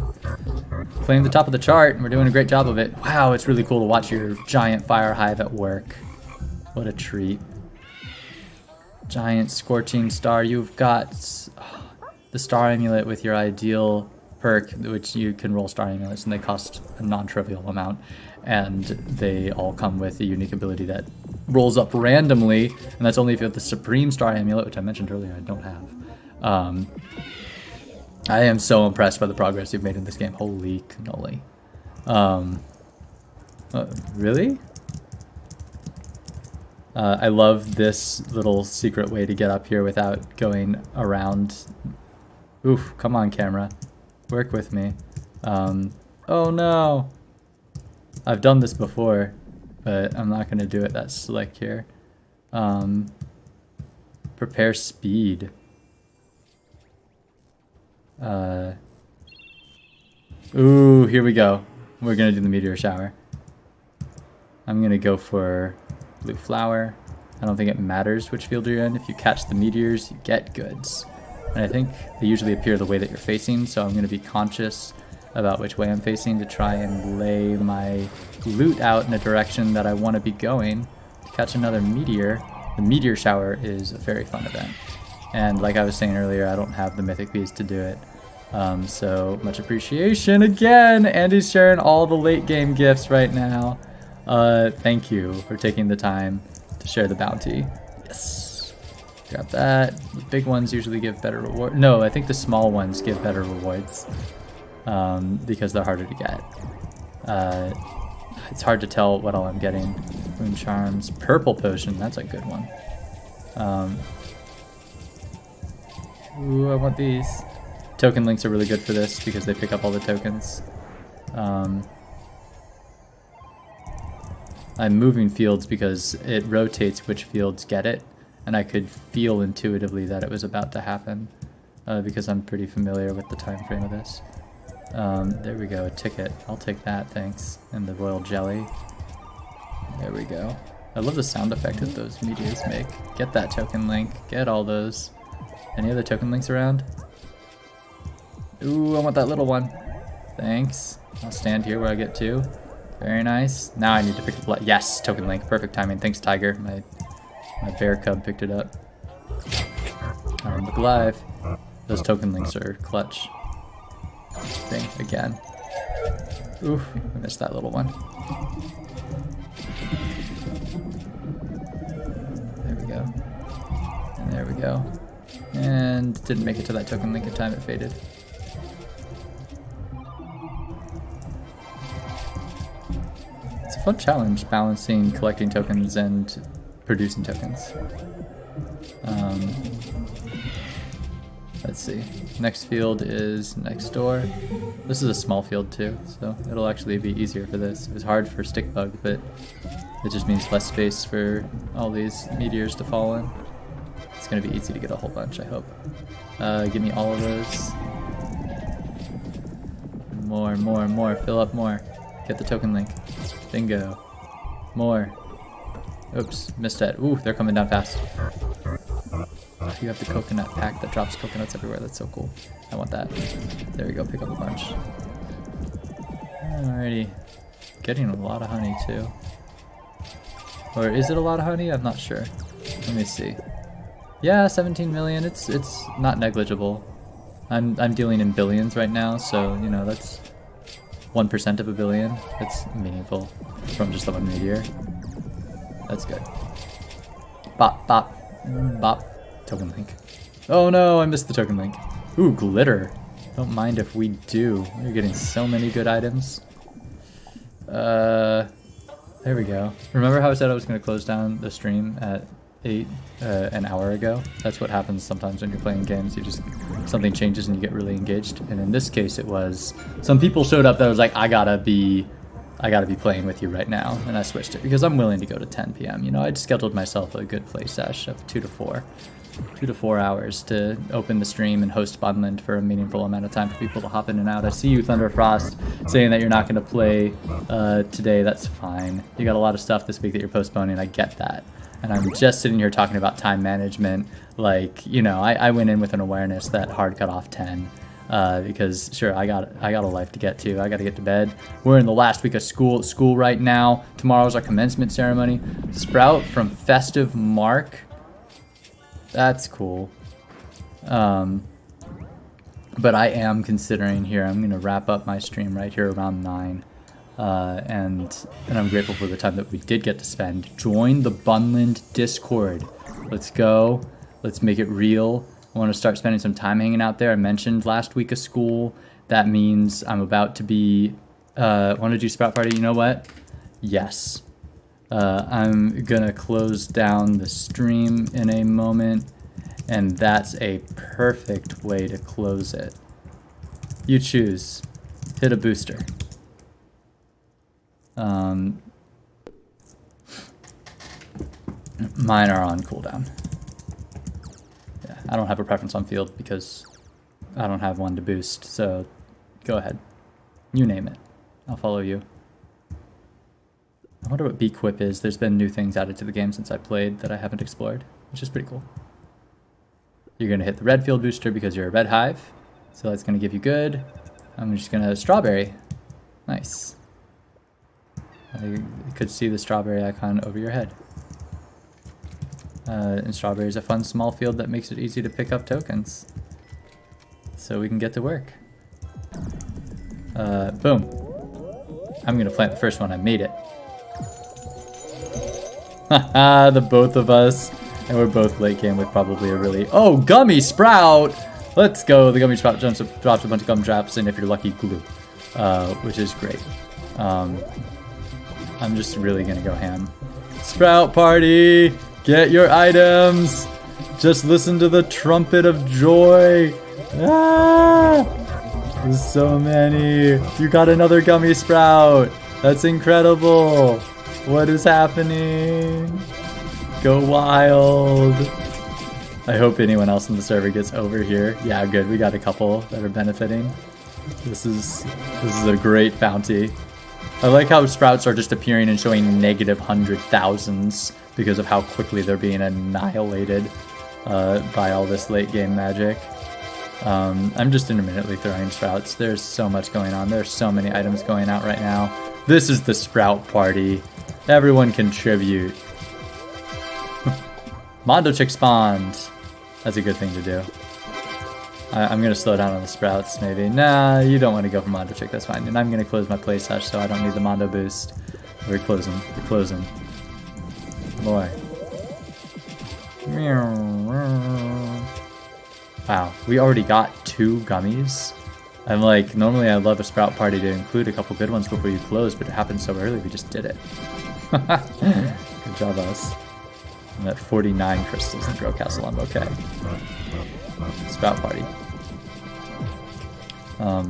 claim the top of the chart. And we're doing a great job of it. Wow, it's really cool to watch your giant fire hive at work. What a treat. Giant scorching star. You've got the star amulet with your ideal perk, which you can roll star amulets and they cost a non-trivial amount. And they all come with a unique ability that rolls up randomly, and that's only if you have the Supreme Star Amulet, which I mentioned earlier I don't have. I am so impressed by the progress you've made in this game. Holy cannoli. Really? I love this little secret way to get up here without going around. Oof, come on camera. Work with me. Oh no! I've done this before, but I'm not going to do it that slick here. Prepare speed. Ooh, here we go. We're going to do the meteor shower. I'm going to go for blue flower. I don't think it matters which field you're in. If you catch the meteors, you get goods. And I think they usually appear the way that you're facing, so I'm going to be conscious about which way I'm facing to try and lay my loot out in a direction that I want to be going to catch another meteor. The meteor shower is a very fun event. And like I was saying earlier, I don't have the mythic bees to do it. So much appreciation again. Andy's sharing all the late game gifts right now. Thank you for taking the time to share the bounty. Yes. Grab that. The big ones usually give better reward. No, I think the small ones give better rewards. Because they're harder to get. It's hard to tell what all I'm getting. Moon Charms. Purple Potion, that's a good one. Ooh, I want these. Token links are really good for this because they pick up all the tokens. I'm moving fields because it rotates which fields get it, and I could feel intuitively that it was about to happen because I'm pretty familiar with the time frame of this. There we go, a ticket. I'll take that, thanks. And the royal jelly. There we go. I love the sound effect that those meteors make. Get that token link. Get all those. Any other token links around? Ooh, I want that little one. Thanks. I'll stand here where I get to. Very nice. Now I need to pick up... Yes, token link. Perfect timing. Thanks, Tiger. My bear cub picked it up. Look alive. Those token links are clutch. Thing again. Oof, I missed that little one. There we go. And there we go. And didn't make it to that token link in time, it faded. a fun challenge, balancing collecting tokens and producing tokens. Let's see. Next field is next door. This is a small field too, so it'll actually be easier for this. It was hard for stick bug, but it just means less space for all these meteors to fall in. It's gonna be easy to get a whole bunch, I hope. Give me all of those. More, more, more. Fill up more. Get the token link. Bingo. More. Oops, missed it. Ooh, they're coming down fast. You have the coconut pack that drops coconuts everywhere. That's so cool. I want that. There we go. Pick up a bunch. Alrighty. Getting a lot of honey too. Or is it a lot of honey? I'm not sure. Let me see. Yeah, 17 million. It's not negligible. I'm dealing in billions right now, so you know that's 1% of a billion. It's meaningful from just the one meteor. That's good. Bop, bop, bop. Token link. Oh no, I missed the token link. Ooh, glitter. Don't mind if we do. We're getting so many good items. There we go. Remember how I said I was going to close down the stream at 8 an hour ago? That's what happens sometimes when you're playing games. You just, something changes and you get really engaged. And in this case it was, some people showed up that was like, I gotta be playing with you right now. And I switched it because I'm willing to go to 10 p.m. You know, I'd scheduled myself a good play sesh of 2 to 4. 2 to 4 hours to open the stream and host Bunland for a meaningful amount of time for people to hop in and out. I see you, Thunderfrost, saying that you're not going to play today. That's fine. You got a lot of stuff this week that you're postponing. I get that. And I'm just sitting here talking about time management. Like, you know, I went in with an awareness that hard cut off 10. Because sure, I got a life to get to. I got to get to bed. We're in the last week of school right now. Tomorrow's our commencement ceremony. Sprout from Festive Mark. That's cool. But I am considering here, I'm going to wrap up my stream right here around 9. And I'm grateful for the time that we did get to spend. Join the Bunland Discord. Let's go. Let's make it real. I want to start spending some time hanging out there. I mentioned last week of school. That means I'm about to be... want to do Sprout Party? You know what? Yes. I'm gonna close down the stream in a moment, and that's a perfect way to close it. You choose. Hit a booster. Mine are on cooldown. Yeah, I don't have a preference on field because I don't have one to boost, so go ahead. You name it. I'll follow you. I wonder what B-Quip is. There's been new things added to the game since I played that I haven't explored, which is pretty cool. You're going to hit the red field booster because you're a red hive, so that's going to give you good. I'm just going to strawberry. Nice. You could see the strawberry icon over your head. And strawberry is a fun small field that makes it easy to pick up tokens. So we can get to work. Boom. I'm going to plant the first one. I made it. Haha, the both of us. And we're both late game with probably a really... Oh, Gummy Sprout! Let's go. The Gummy Sprout drops a bunch of gum traps, and if you're lucky, glue. Which is great. I'm just really gonna go ham. Sprout Party! Get your items! Just listen to the trumpet of joy! Ah! There's so many! You got another Gummy Sprout! That's incredible! What is happening? Go wild! I hope anyone else in the server gets over here. Yeah, good. We got a couple that are benefiting. This is a great bounty. I like how sprouts are just appearing and showing -100,000s because of how quickly they're being annihilated by all this late game magic. I'm just intermittently throwing sprouts. There's so much going on. There's so many items going out right now. This is the Sprout Party. Everyone contribute. Mondo Chick spawned. That's a good thing to do. I'm going to slow down on the sprouts, maybe. Nah, you don't want to go for Mondo Chick. That's fine. And I'm going to close my play sesh, so I don't need the Mondo boost. We're closing. We're closing. Boy. Wow, we already got 2 gummies. I'm like, normally I love a sprout party to include a couple good ones before you close, but it happened so early, we just did it. Good job, us. I'm at 49 crystals in Grow Castle, I'm okay. Sprout party.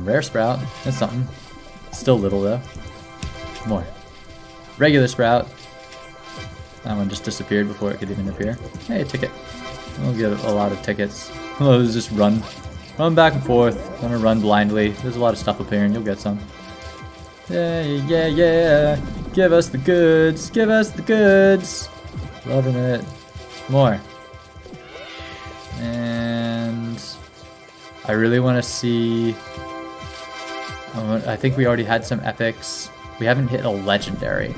Rare sprout, that's something. Still little though. More. Regular sprout. That one just disappeared before it could even appear. Hey, a ticket. We'll get a lot of tickets. Let's just run. Run back and forth. I'm gonna run blindly. There's a lot of stuff appearing. You'll get some. Yeah, yeah, yeah. Give us the goods. Give us the goods. Loving it. More. And I really want to see... I think we already had some epics. We haven't hit a legendary.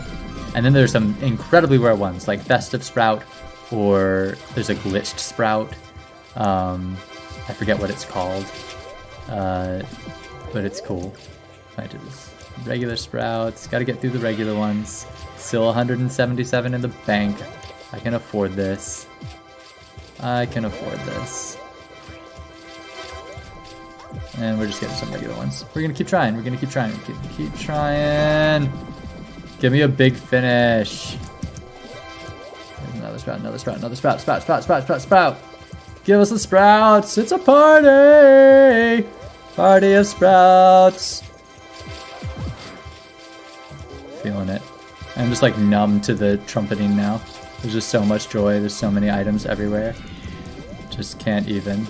And then there's some incredibly rare ones, like Festive Sprout, or there's a glitched Sprout. I forget what it's called, but it's cool. I do this. Regular Sprouts, gotta get through the regular ones. Still 177 in the bank. I can afford this. I can afford this. And we're just getting some regular ones. We're gonna keep trying. We're gonna keep trying. Keep trying. Give me a big finish. There's another sprout. Another sprout. Another sprout. Sprout. Sprout. Sprout. Sprout. Sprout. Give us the sprouts. It's a party. Party of sprouts. Feeling it. I'm just like numb to the trumpeting now. There's just so much joy. There's so many items everywhere. Just can't even.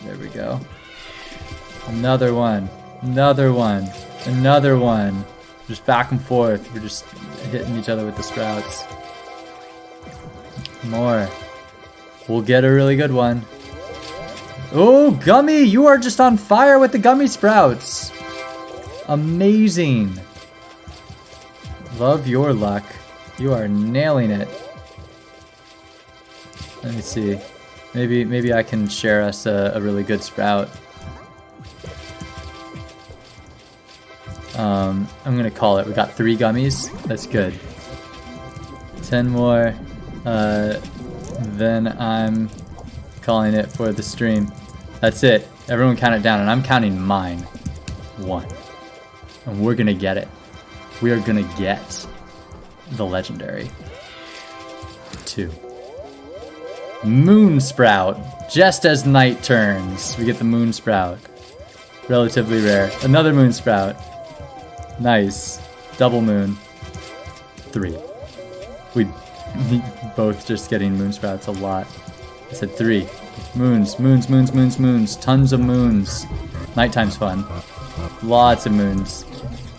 There we go. Another one. Another one. Another one. Just back and forth. We're just hitting each other with the sprouts. More. We'll get a really good one. Oh, Gummy! You are just on fire with the Gummy sprouts. Amazing. Love your luck. You are nailing it. Let me see. Maybe I can share us a really good sprout. I'm gonna call it. We got 3 gummies. That's good. 10 more. Then I'm calling it for the stream. That's it. Everyone count it down, and I'm counting mine. 1. And we're gonna get it. We are gonna get the legendary. 2. Moon Sprout. Just as night turns, we get the Moon Sprout. Relatively rare. Another Moon Sprout. Nice. Double moon. 3. We both just getting moon sprouts a lot. I said 3. Moons, moons, moons, moons, moons. Tons of moons. Nighttime's fun. Lots of moons.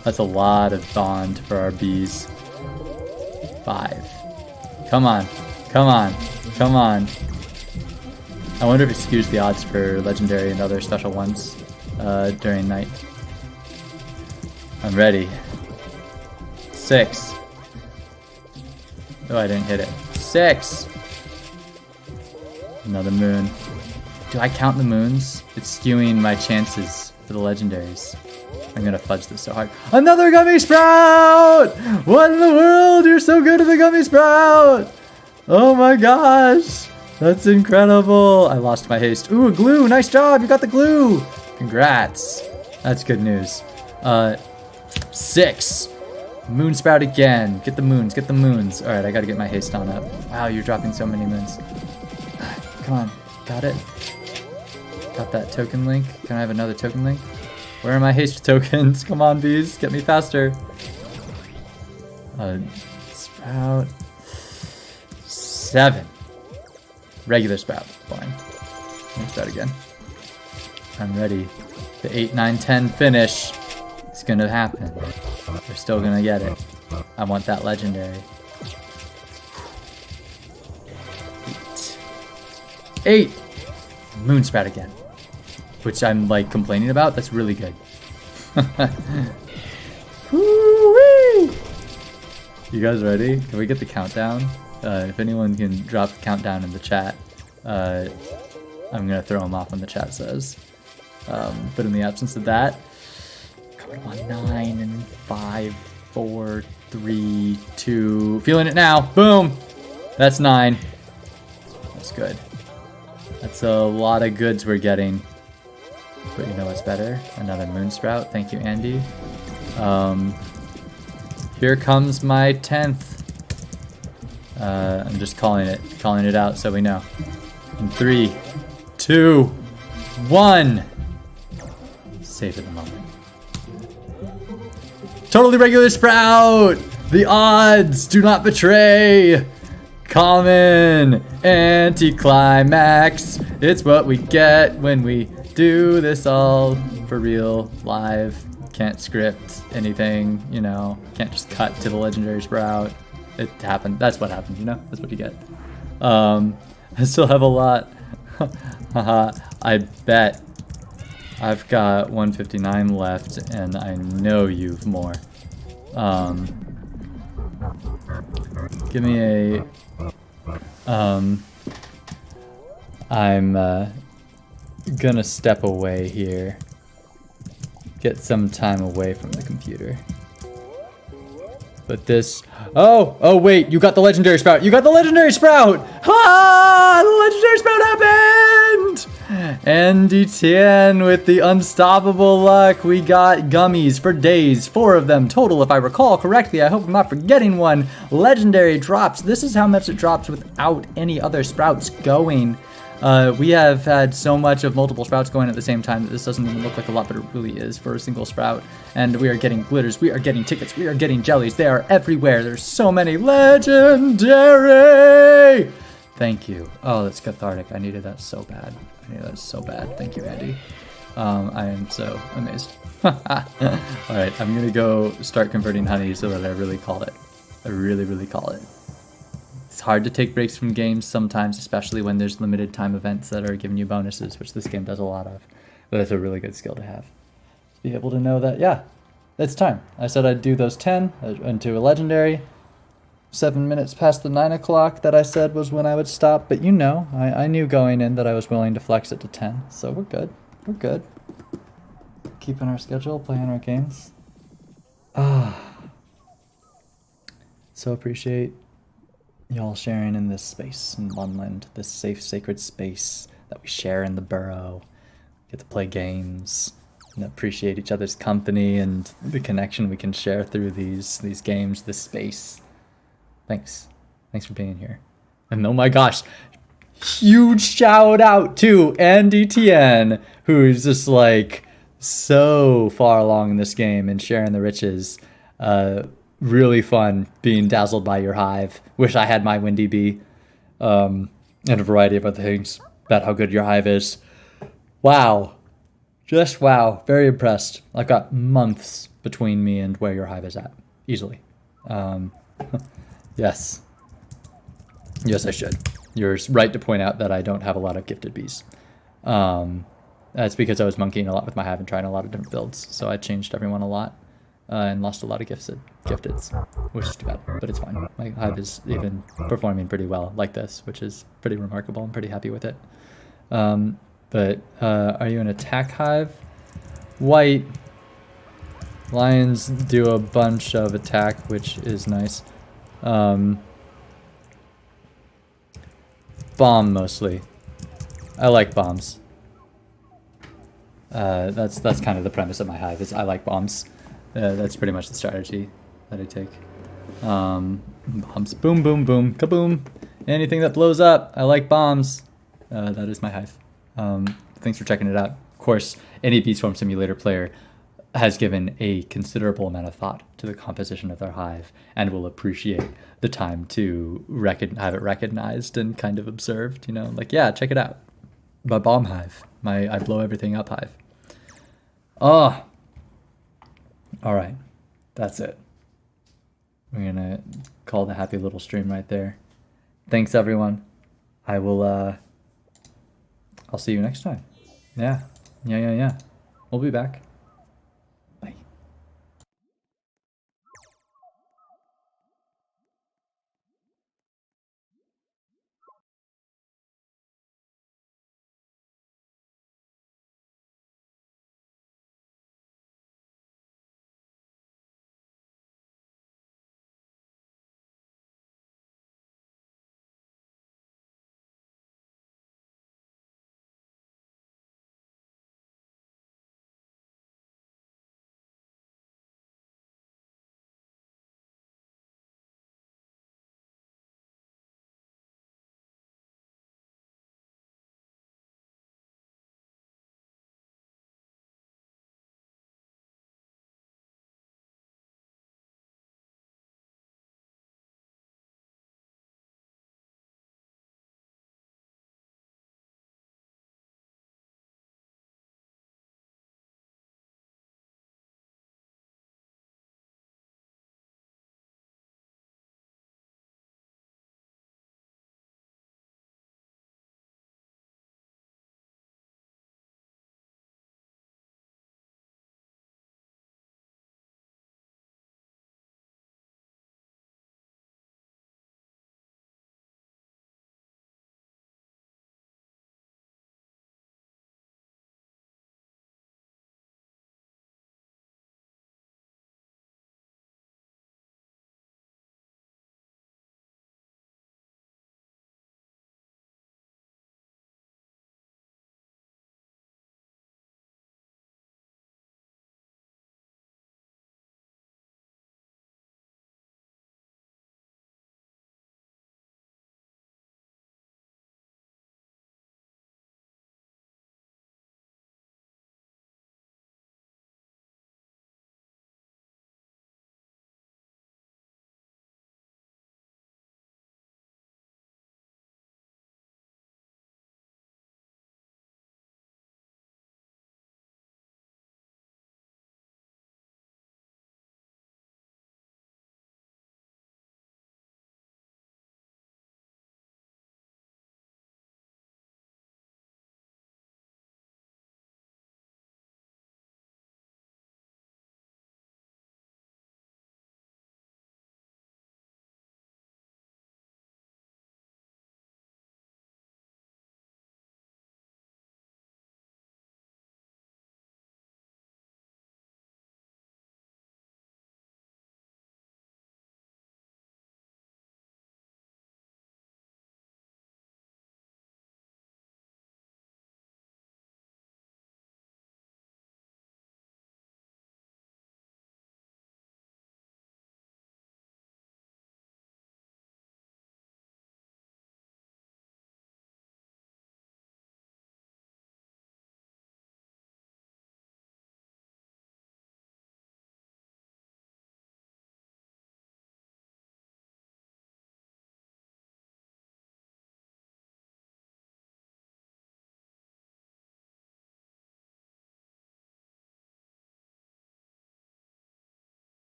That's a lot of bond for our bees. 5. Come on. Come on. Come on. I wonder if it skews the odds for legendary and other special ones during night. I'm ready. 6. Oh, I didn't hit it. 6. Another moon. Do I count the moons? It's skewing my chances for the legendaries. I'm gonna fudge this so hard. Another Gummy Sprout! What in the world? You're so good at the Gummy Sprout! Oh my gosh! That's incredible! I lost my haste. Ooh, a glue! Nice job! You got the glue! Congrats! That's good news. 6. Moon Sprout again. Get the moons, get the moons. Alright, I gotta get my haste on up. Wow, you're dropping so many moons. Come on. Got it? Got that token link. Can I have another token link? Where are my haste tokens? Come on, bees. Get me faster. Sprout. 7. Regular Sprout. Fine. Moon Sprout again. I'm ready. The 8, 9, 10 finish. It's gonna happen. We're still gonna get it. I want that legendary. 8. 8! Moon Sprout again. Which I'm like complaining about. That's really good. Woo-wee! You guys ready? Can we get the countdown? If anyone can drop the countdown in the chat, I'm gonna throw them off when the chat says. But in the absence of that, come on, 9 and 5, 4, 3, 2. Feeling it now. Boom. That's 9. That's good. That's a lot of goods we're getting. But you know what's better? Another moon sprout. Thank you, Andy. Here comes my 10th. I'm just calling it out so we know. In 3, 2, 1. Save at the moment. Totally regular sprout! The odds do not betray! Common anticlimax. It's what we get when we do this all for real, live. Can't script anything, you know. Can't just cut to the legendary sprout. It happened. That's what happened, you know? That's what you get. I still have a lot. I bet I've got 159 left, and I know you've more. Give me a... I'm gonna step away here. Get some time away from the computer. But this... Oh, wait, you got the legendary sprout. You got the legendary sprout! Ah, the legendary sprout happened! And DTN with the unstoppable luck. We got gummies for days. 4 of them total, if I recall correctly. I hope I'm not forgetting one. Legendary drops. This is how much it drops without any other sprouts going. We have had so much of multiple sprouts going at the same time that this doesn't even look like a lot, but it really is for a single sprout. And we are getting glitters, we are getting tickets, we are getting jellies. They are everywhere. There's so many. Legendary! Thank you. Oh, that's cathartic. I needed that so bad. Thank you, Andy. I am so amazed. Alright, I'm gonna go start converting honey so that I really call it. I really call it. It's hard to take breaks from games sometimes, especially when there's limited time events that are giving you bonuses, which this game does a lot of. But it's a really good skill to have. Be able to know that, yeah, it's time. I said I'd do those 10 into a legendary. 7 minutes past the 9 o'clock that I said was when I would stop. But you know, I knew going in that I was willing to flex it to 10. So we're good. We're good. Keeping our schedule, playing our games. So appreciate y'all sharing in this space in Bunland, this safe, sacred space that we share in the burrow. Get to play games and appreciate each other's company and the connection we can share through these games, this space. Thanks for being here. And oh my gosh, huge shout out to Andy Tien, who's just like so far along in this game and sharing the riches. Really fun being dazzled by your hive. Wish I had my Windy Bee. And a variety of other things about how good your hive is. Wow. Just wow. Very impressed. I've got months between me and where your hive is at. Easily. Yes. Yes, I should. You're right to point out that I don't have a lot of gifted bees. That's because I was monkeying a lot with my hive and trying a lot of different builds. So I changed everyone a lot. And lost a lot of gifteds, which is too bad, but it's fine. My hive is even performing pretty well like this, which is pretty remarkable. I'm pretty happy with it. But are you an attack hive? White. Lions do a bunch of attack, which is nice. Bomb mostly. I like bombs. That's kind of the premise of my hive, is I like bombs. That's pretty much the strategy that I take. Bombs. Boom, boom, boom. Kaboom. Anything that blows up. I like bombs. That is my hive. Thanks for checking it out. Of course, any Beatstorm Simulator player has given a considerable amount of thought to the composition of their hive and will appreciate the time to have it recognized and kind of observed. You know, like, yeah, check it out. My bomb hive. My I blow everything up hive. Oh. All right, that's it. We're gonna call the happy little stream right there. Thanks, everyone. I will, I'll see you next time. Yeah. We'll be back.